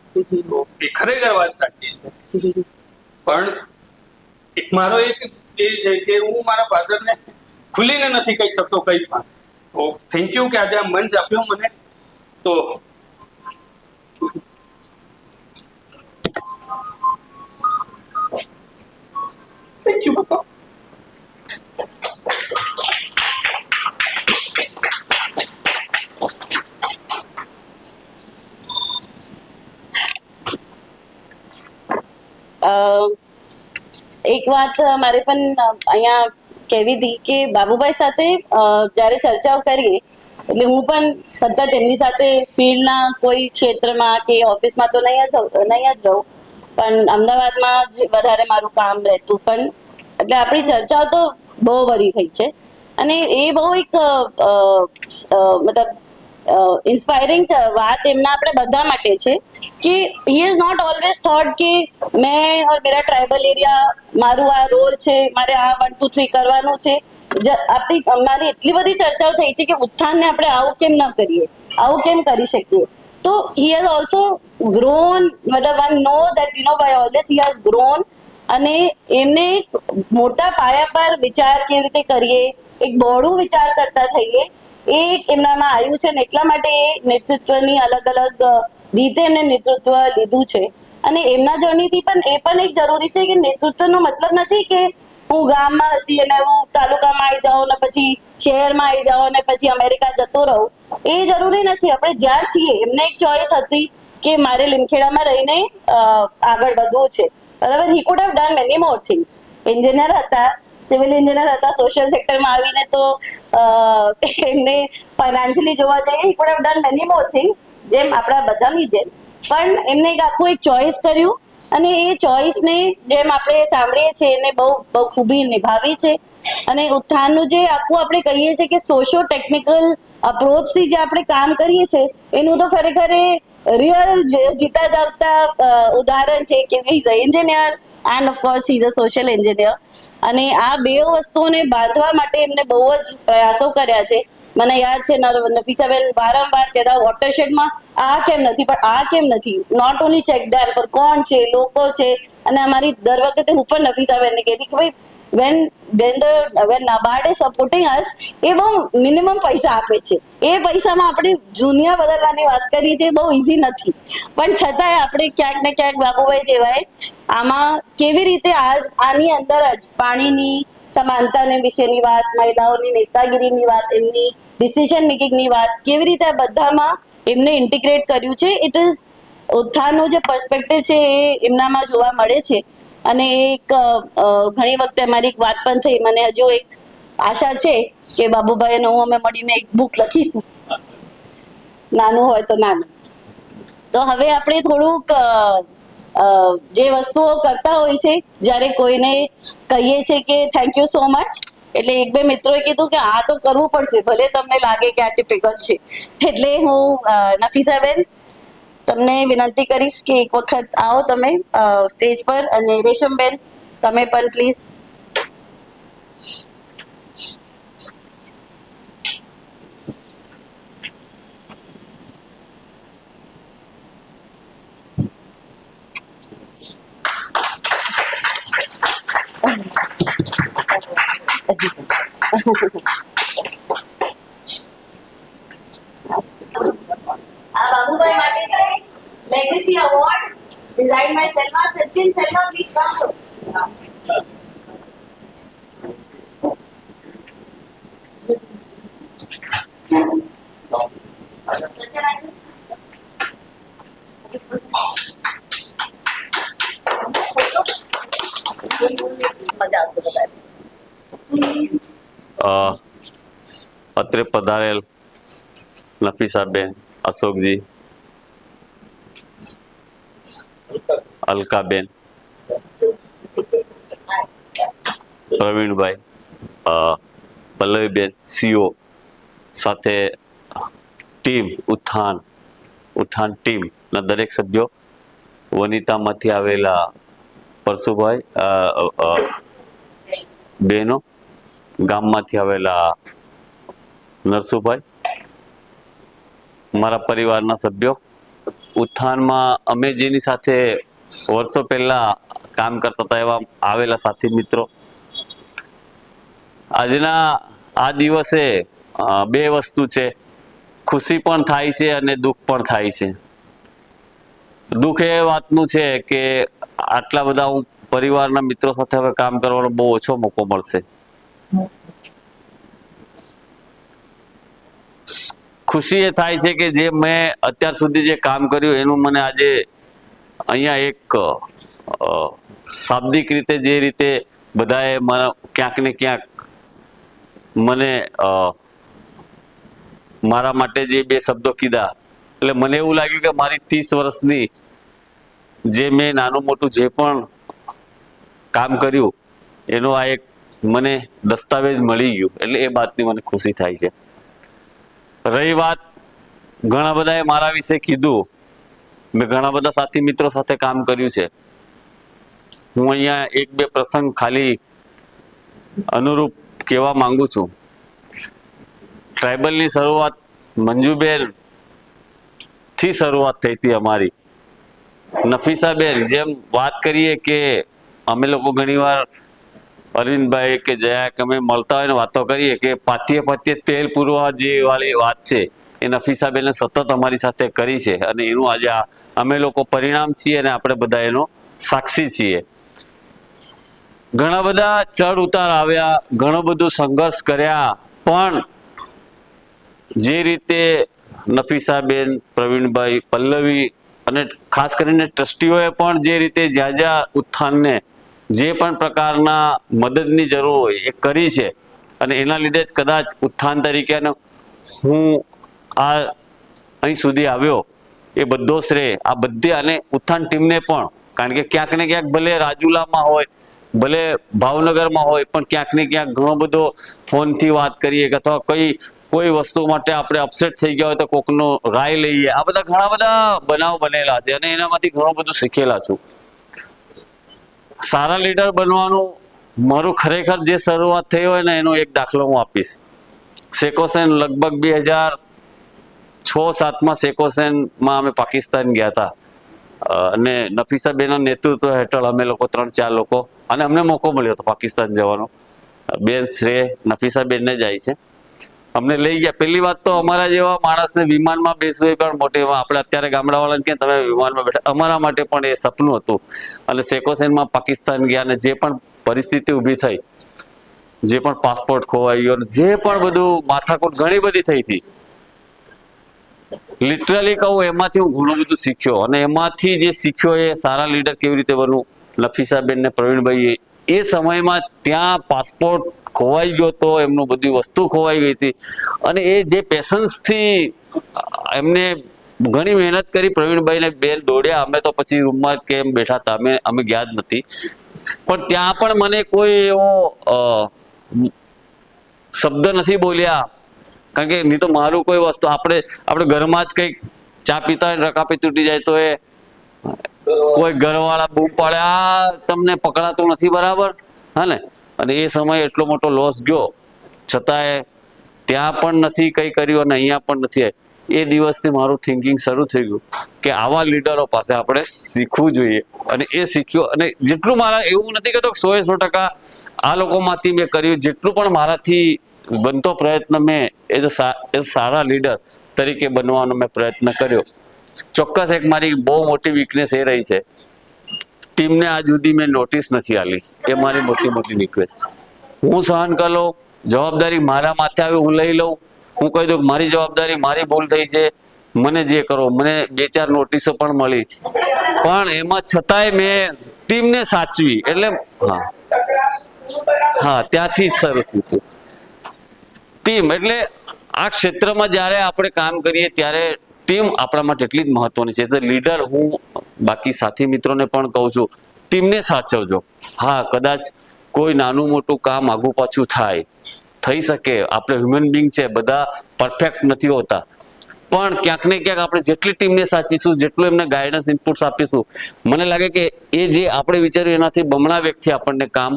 તો એ ખરેખર વાત સાચી છે. પણ એક મારો એક એ છે કે હું મારા ફાધરને ખુલીને નથી કહી શકતો કંઈ પણ. તો થેન્ક યુ કે આજે આ મંચ આપ્યો મને. તો થેન્ક યુ પપ્પા. એક વાત મારે પણ અહીંયા કહેવી હતી કે બાબુભાઈ સાથે જ્યારે ચર્ચાઓ કરીએ એટલે હું પણ સતત એમની સાથે ફિલ્ડના કોઈ ક્ષેત્રમાં કે ઓફિસમાં તો નહીં જ રહું, પણ અમદાવાદમાં જ વધારે મારું કામ રહેતું. પણ એટલે આપણી ચર્ચાઓ તો બહુ બધી થઈ છે અને એ બહુ એક મતલબ ઇન્સ્પાયરિંગ વાત એમના આપણે બધા માટે છે કે he is not always thought કે મેં ઓર મેરા ટ્રાઇબલ એરિયા મારું આ રોલ છે, મારે આ 1 2 3 કરવાનું છે. અમારી એટલી બધી ચર્ચાઓ થઈ છે કે ઉત્થાનને આપણે આવું કેમ ન કરીએ, આવું કેમ કરી શકીએ. તો હી હેઝ ઓલ્સો ગ્રોન, મતલબ one know that you know by all this he has grown. અને એમને મોટા પાયા પર વિચાર કેવી રીતે કરીએ, એક બહોળું વિચાર કરતા થઈએ એ એમનામાં આવ્યું છે ને એટલા માટે એ નેતૃત્વની અલગ અલગ રીતે એમને નેતૃત્વ લીધું છે. અને એમના જર્નીથી પણ એ પણ એક જરૂરી છે કે નેતૃત્વનો મતલબ નથી કે હું ગામમાં હતી અને હું તાલુકામાં આવી જાઉં ને પછી શહેરમાં આવી જાઉં અને પછી અમેરિકા જતો રહું. એ જરૂરી નથી. આપણે જ્યાં છીએ એમને એક ચોઈસ હતી કે મારે લીમખેડામાં રહીને આગળ વધવું છે, બરાબર. He could have done many more things. Engineer હતા, સિવિલ એન્જિનિયર હતા, સોશિયલ સેક્ટરમાં આવીને તો એમને ફાઇનાન્શિયલી જોવા જઈએ he could have done many more things, જેમ આપણા બધાની જેમ. પણ એમને એક આખું એક ચોઈસ કર્યું અને એ ચોઈસને જેમ આપણે સાંભળીએ છીએ એને બહુ બહુ ખૂબી નિભાવી છે. અને ઉત્થાનનું જે આખું આપણે કહીએ છીએ કે સોશિયો ટેકનિકલ અપ્રોચથી જે આપણે કામ કરીએ છીએ એનું તો ખરેખર એ રિયલ જીતા જાગતા ઉદાહરણ છે કે he is a engineer and of course he is a social engineer. અને આ બે વસ્તુઓને બાંધવા માટે એમને બહુ જ પ્રયાસો કર્યા છે. મને યાદ છે નફીસાબેન વારંવાર કહેતા વોટરશેડમાં આ કેમ નથી, પણ આ કેમ નથી. નોટ ઓનલી ચેક ડેમ પર કોણ છે, લોકો છે. અને અમારી દર વખતે હું પણ નફીસાબેનને કહેતી કે ભાઈ when NABARD is supporting us, એ બહુ મિનિમમ પૈસા આપે છે. એ પૈસામાં આપણે દુનિયા બદલવાની વાત કરી છે, બહુ ઈઝી નથી. પણ છતાંય આપણે ક્યાંક ને ક્યાંક બાબુભાઈ જેવાય આમાં કેવી રીતે આની અંદર જ પાણીની સમાનતાને વિશેની વાત, મહિલાઓની નેતાગીરીની વાત, એમની ડિસિઝન મેકિંગની વાત, કેવી રીતે આ બધામાં એમને ઇન્ટિગ્રેટ કર્યું છે. ઇટ ઇઝ ઉત્થાનનો જે પર્સપેક્ટિવ છે એ એમનામાં જોવા મળે છે. અને એક ઘણી વખતે અમારી એક વાત પણ થઈ, મને હજુ એક આશા છે કે બાબુભાઈ અને હું અમે મળીને એક બુક લખીશું, નાનું હોય તો નાનું. તો હવે આપણે થોડુંક જે વસ્તુઓ કરતા હોય છે જ્યારે કોઈને કહીએ છીએ કે થેન્ક યુ સો મચ, એટલે એક બે મિત્રોએ કીધું કે આ તો કરવું પડશે ભલે તમને લાગે કે આ ટિપિકલ છે. એટલે હું નફીસાબેન તમને વિનંતી કરીશ કે એક વખત આવો તમે સ્ટેજ પર, અને રેશમબેન તમે પણ પ્લીઝ. આ બાબુભાઈ માટે છે legacy award design by Salma Sachin. Salma please come. મજા આવશે બધાને. અત્રે પધારેલ નફીસાબેન, અશોકજી, અલકાબેન, પ્રવીણભાઈ, પલ્લવીબેન, સીઓ સાથે ટીમ ઉત્થાન ટીમના દરેક સભ્યો, વનિતામાંથી આવેલા પરશુભાઈ, બહેનો, ગામમાંથી આવેલા નરસુભાઈ, મારા પરિવારના સભ્યો, ઉત્થાનમાં અમે જેની સાથે વર્ષો પહેલા કામ કરતા હતા એવા આવેલા સાથી મિત્રો, આજના આ દિવસે બે વસ્તુ છે, ખુશી પણ થાય છે અને દુઃખ પણ થાય છે. દુઃખ એ વાતનું છે કે આટલા બધા હું પરિવારના મિત્રો સાથે હવે કામ કરવાનો બહુ ઓછો મોકો મળશે. ખુશી એ થાય છે કે જે મેં અત્યાર સુધી જે કામ કર્યું એનું મને આજે અહીંયા એક શાબ્દિક રીતે જે રીતે બધાએ મને ક્યાંક ને ક્યાંક મને મારા માટે જે બે શબ્દો કીધા એટલે મને એવું લાગ્યું કે મારી 30 વર્ષની જે મેં નાનું મોટું જે પણ કામ કર્યું એનો આ એક મને દસ્તાવેજ મળી ગયું એટલે એ વાતની મને ખુશી થાય છે. રહી વાત, ઘણા બધાએ મારા વિશે કીધું, મેં ઘણા બધા સાથી મિત્રો સાથે કામ કર્યું છે. હું અહીંયા એક બે પ્રસંગ ખાલી અનુરૂપ કહેવા માંગુ છું. ટ્રાઇબલની શરૂઆત મંજુબેન થી શરૂઆત થઈ હતી અમારી. નફીસાબેન જેમ વાત કરીએ કે અમે લોકો ઘણીવાર અરવિંદભાઈ કે જયા કે અમે મળતા હોય ને વાતો કરીએ કે પાથીએ તેલ પૂરવા જે વાળી વાત છે એ નફીસાબેને સતત અમારી સાથે કરી છે અને એનું આજે અમે લોકો પરિણામ છીએ અને આપણે બધા એનો સાક્ષી છીએ. ઘણા બધા ચડ ઉતાર આવ્યા, ઘણો બધું સંઘર્ષ કર્યા, પણ જે રીતે નફીસાબેન, પ્રવીણભાઈ, પલ્લવી અને ખાસ કરીને ટ્રસ્ટીઓએ પણ જે રીતે જ્યાં ઉત્થાનને જે પણ પ્રકારના મદદની જરૂર હોય એ કરી છે અને એના લીધે જ કદાચ ઉત્થાન તરીકે હું આ અહીં સુધી આવ્યો. એ બધો શ્રેય આ બધે અને ઉત્થાન ટીમને પણ, કારણ કે ક્યાંક ને ક્યાંક ભલે રાજુલામાં હોય, ભલે ભાવનગરમાં હોય, પણ ક્યાંક ને ક્યાંક ઘણો બધો ફોનથી વાત કરીએ કે અથવા કોઈ વસ્તુ માટે આપણે અપસેટ થઈ ગયા હોય તો કોકનો રાય લઈએ. આ બધા ઘણા બધા બનાવ બનેલા છે અને એનામાંથી ઘણું બધું શીખેલા છું. સારા લીડર બનવાનું મારું ખરેખર જે શરૂઆત થઈ હોય ને એનો એક દાખલો હું આપીશ. સેકોસેન લગભગ 2006-07માં સેકોસેનમાં અમે પાકિસ્તાન ગયા હતા અને નફીસાબેનના નેતૃત્વ હેઠળ અમે લોકો 3-4 લોકો, અને અમને મોકો મળ્યો હતો પાકિસ્તાન જવાનો. બેન શ્રેય નફીસાબેનને જાય છે, અમને લઈ ગયા. પહેલી વાત તો અમારા જેવા માણસને વિમાનમાં બેસવું એ પણ મોટી, આપણે અત્યારે ગામડાવાળાને કે તમે વિમાનમાં બેઠા, અમારા માટે પણ એ સપનું હતું. અને સેકોસેનમાં પાકિસ્તાન ગયા અને જે પણ પરિસ્થિતિ ઊભી થઈ, જે પણ પાસપોર્ટ ખોવાઈ ગયો, જે પણ બધું માથાકૂટ ઘણી બધી થઈ હતી, લિટરલી કહું એમાંથી હું ઘણું બધું શીખ્યો. અને એમાંથી જે શીખ્યો એ સારા લીડર કેવી રીતે બનવું. નફીસાબેન ને પ્રવીણભાઈ એ સમયમાં ત્યાં પાસપોર્ટ ખોવાઈ ગયો તો, એમનું બધી વસ્તુ ખોવાઈ ગઈ હતી અને એ જે પેશન્સથી એમને ઘણી મહેનત કરી. પ્રવીણભાઈને બેન દોડ્યા, અમે તો પછી રૂમમાં કેમ બેઠા હતા, અમે ગયા જ નથી. પણ ત્યાં પણ મને કોઈ એવો શબ્દ નથી બોલ્યા, કારણ કે નહીં તો મારું કોઈ વસ્તુ આપણે ઘરમાં જ કંઈક ચા પીતા હોય રકાપી તૂટી જાય તો એ કોઈ ઘરવાળા બૂમ પાડે, આ તમને પકડાતું નથી બરાબર, હા ને. અને એ સમયે એટલો મોટો લોસ ગયો, છતાંય ત્યાં પણ નથી કંઈ કર્યું અને અહીંયા પણ નથી. એ દિવસથી મારું થિંકિંગ શરૂ થઈ ગયું કે આવા લીડરો પાસે આપણે શીખવું જોઈએ. અને એ શીખ્યો. અને જેટલું મારા, એવું નથી કહેતો 100% આ લોકોમાંથી મેં કર્યું, જેટલું પણ મારાથી બનતો પ્રયત્ન મેં એઝ એ સારા લીડર તરીકે બનવાનો મેં પ્રયત્ન કર્યો. ચોક્કસ એક મારી બહુ મોટી વીકનેસ એ રહી છે, ટીમને આજ સુધી મેં નોટિસ નથી આલી. એ મારી મોટી રિક્વેસ્ટ. હું સહન કરી લઉં, જવાબદારી મારા માથે આવે હું લઈ લઉં, હું કહી દઉં કે મારી જવાબદારી, મારી ભૂલ થઈ છે, મને જે કરો. મને 2-4 નોટિસો પણ મળી, પણ એમાં છતાંય મેં ટીમને સાચવી. એટલે હા ત્યાંથી જ શરૂ થયું હતું. ટીમ એટલે આ ક્ષેત્રમાં જ્યારે આપણે કામ કરીએ ત્યારે ટીમ આપણા માટે એટલી જ મહત્વની છે. એઝ અ લીડર હું બાકી સાથી મિત્રોને પણ કહું છું, ટીમને સાચવજો. હા કદાચ કોઈ નાનું મોટું કામ આગું પાછું થઈ શકે. આપણે હ્યુમન બિંગ છે, બધા પરફેક્ટ નથી હોતા, પણ ક્યાંક ને ક્યાંક આપણે જેટલી ટીમને સાચવીશું, જેટલું એમને ગાઈડન્સ ઇનપુટ્સ આપીશું, મને લાગે કે એ જે આપણે વિચાર્યું એનાથી બમણા વ્યક્તિ આપણને કામ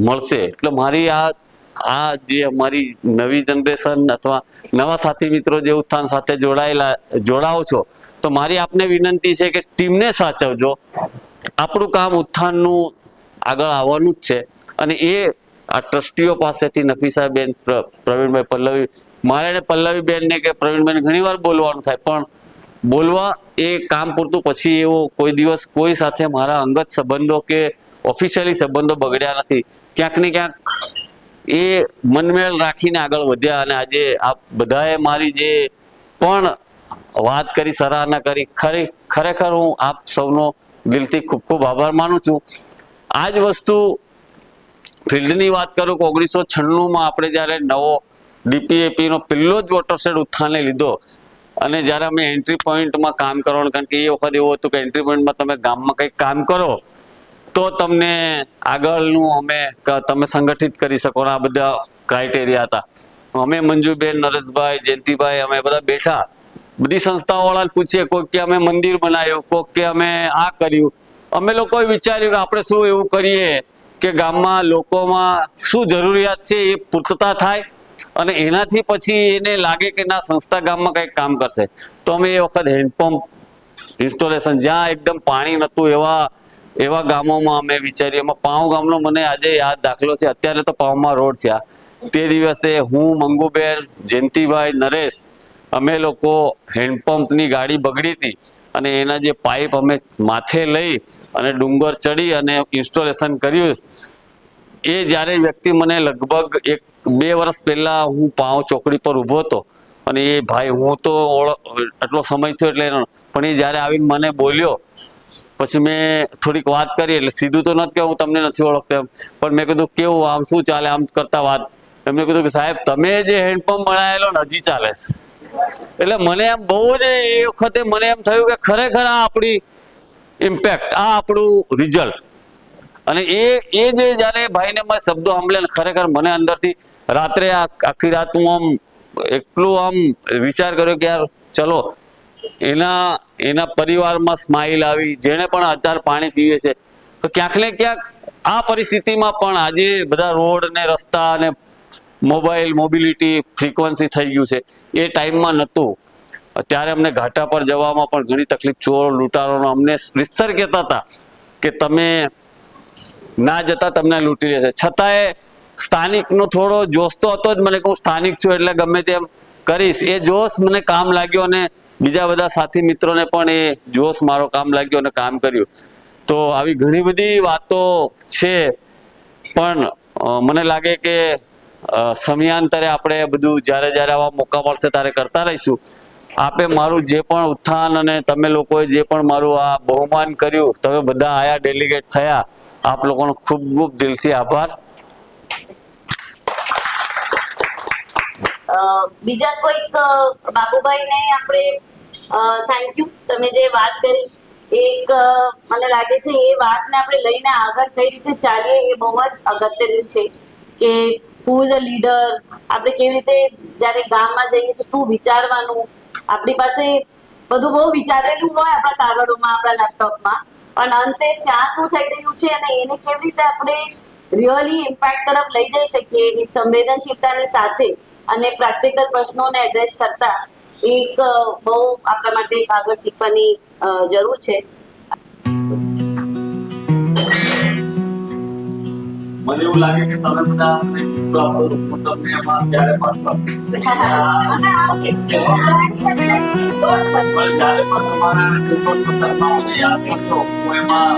મળશે. એટલે મારી આ જે અમારી નવી જનરેશન અથવા નવા સાથી મિત્રો જે ઉત્થાન સાથે જોડાઓ છો, તો મારી આપને વિનંતી છે કે ટીમને સાચવજો. આપણું કામ ઉત્થાનનું આગળ આવવાનું જ છે. અને એ આ ટ્રસ્ટીઓ પાસેથી નફીસાબેન, પ્રવીણભાઈ, પલ્લવી, મારે પલ્લવીબેનને કે પ્રવીણભાઈને ઘણી વાર બોલવાનું થાય, પણ બોલવા એ કામ પૂરતું. પછી એવો કોઈ દિવસ કોઈ સાથે મારા અંગત સંબંધો કે ઓફિશિયલી સંબંધો બગડ્યા નથી. ક્યાંક ને ક્યાંક એ મનમેળ રાખીને આગળ વધ્યા. અને આજે આપ બધાએ મારી જે પણ વાત કરી, સરાહના કરી, ખરેખર હું આપ સૌનો દિલથી ખૂબ ખૂબ આભાર માનું છું. આ જ વસ્તુ ફિલ્ડની વાત કરું કે 1996માં આપણે જ્યારે નવો ડીપીએપીનો પહેલો જ વોટરશેડ ઉત્થાને લીધો, અને જ્યારે અમે એન્ટ્રી પોઈન્ટમાં કામ કરવાનું, કારણ કે એ વખત એવું હતું કે એન્ટ્રી પોઈન્ટમાં તમે ગામમાં કંઈક કામ કરો તો તમને આગળનું તમે સંગઠિત કરી શકો. આ બધા ક્રાઇટેરિયા હતા. અમે મંજુબેન, નરેશભાઈ, જયંતિભાઈ, અમે બધા બેઠા, બધી સંસ્થાઓવાળાને પૂછીએ, કોઈક કે અમે મંદિર બનાવ્યું, કોઈક કે અમે આ કર્યું. અમે લોકોએ વિચાર્યું કે આપણે શું એવું કરીએ કે ગામમાં લોકોમાં શું જરૂરિયાત છે એ પૂર્તતા થાય, અને એનાથી પછી એને લાગે કે ના સંસ્થા ગામમાં કંઈક કામ કરશે. તો અમે એ વખત હેન્ડપંપ ઇન્સ્ટોલેશન, જ્યાં એકદમ પાણી નહોતું એવા ગામોમાં અમે વિચાર્યું. એમાં પાઉં ગામનો મને આજે યાદ દાખલો છે. અત્યારે તો પાઉંમાં રોડ થયા. તે દિવસે હું, મંગુબેન, જયંતિભાઈ, નરેશ, અમે લોકો હેન્ડપંપની ગાડી બગડી હતી અને એના જે પાઇપ અમે માથે લઈ અને ડુંગર ચડી અને ઇન્સ્ટોલેશન કર્યું. એ જ્યારે વ્યક્તિ મને લગભગ 1-2 વર્ષ પહેલા હું પાઉં ચોકડી પર ઊભો હતો, અને એ ભાઈ હું તો આટલો સમય થયો એટલે, પણ એ જ્યારે આવીને મને બોલ્યો, પછી મેં થોડીક વાત કરી. એટલે સીધું તો નથી કે હું તમને નથી ઓળખતો એમ, પણ મેં કીધું કેવું, આમ શું ચાલે, આમ કરતા વાત. એમને કીધું કે સાહેબ તમે જે હેન્ડપંપ બનાવેલો ને હજી ચાલે. એટલે મને એમ બહુ જ એ વખતે મને એમ થયું કે ખરેખર આ આપણી ઇમ્પેક્ટ, આ આપણું રિઝલ્ટ. અને એ જે જ્યારે ભાઈને મેં શબ્દો સાંભળ્યા, ખરેખર મને અંદરથી રાત્રે આખી રાત હું આમ એટલું આમ વિચાર કર્યો કે યાર ચલો, એના પરિવારમાં સ્માઇલ આવી, જેણે પણ અત્યાર પાણી પીવે છે. તો ક્યાંક ને ક્યાંક આ પરિસ્થિતિમાં પણ આજે બધા રોડ ને રસ્તા અને મોબિલિટી ફ્રીક્વન્સી થઈ ગયું છે. એ ટાઈમમાં નહોતું. ત્યારે અમને ઘાટા પર જવામાં પણ ઘણી તકલીફ, ચોર લૂંટારોનો અમને રીતસર કહેતા હતા કે તમે ના જતા તમને લૂંટી લેશે. છતાંય સ્થાનિકનો થોડો જોશ તો હતો જ. મને કહું સ્થાનિક છું એટલે ગમે તેમ કરીશ, એ જોશ મને કામ લાગ્યો. અને બીજા બધા સાથી મિત્રોને પણ એ જોશ મારો કામ લાગ્યો અને કામ કર્યું. તો આવી ઘણી બધી વાતો છે, પણ મને લાગે કે સમયાંતરે આપણે બધું જ્યારે આવા મોકા મળશે ત્યારે કરતા રહીશું. આપે મારું જે પણ ઉત્થાન અને તમે લોકોએ જે પણ મારું આ બહુમાન કર્યું, તમે બધા આયા, ડેલિગેટ થયા, આપ લોકોનો ખૂબ ખૂબ દિલથી આભાર. બીજા કોઈક બાબુભાઈને આપણે થેન્ક યુ. તમે જે વાત કરી એક મને લાગે છે એ વાતને આપણે લઈને આગળ કઈ રીતે ચાલીએ એ બહુ જ અગત્યનું છે કે હુ ઇઝ અ લીડર. આપણે કેવી રીતે જ્યારે ગામમાં જઈએ તો શું વિચારવાનું, આપણી પાસે બધું બહુ વિચારેલું હોય આપણા કાગળોમાં, આપણા લેપટોપમાં, પણ અંતે ત્યાં શું થઈ રહ્યું છે અને એને કેવી રીતે આપણે રિયલી ઇમ્પેક્ટ તરફ લઈ જઈ શકીએ એ સંવેદનશીલતાની સાથે અને પ્રેક્ટિકલ પ્રશ્નોને એડ્રેસ કરતા એક બહુ આપણા માટે આગળ શીખવાની જરૂર છે. મને એવું લાગે કે તમે બધા અમને કેટલું આપો છો. હું તમને એમાં ત્યારે પાછું આપીશ. પણ જ્યારે પણ તમારા દિવસો પસારમાં મને યાદ કરશો, હું એમાં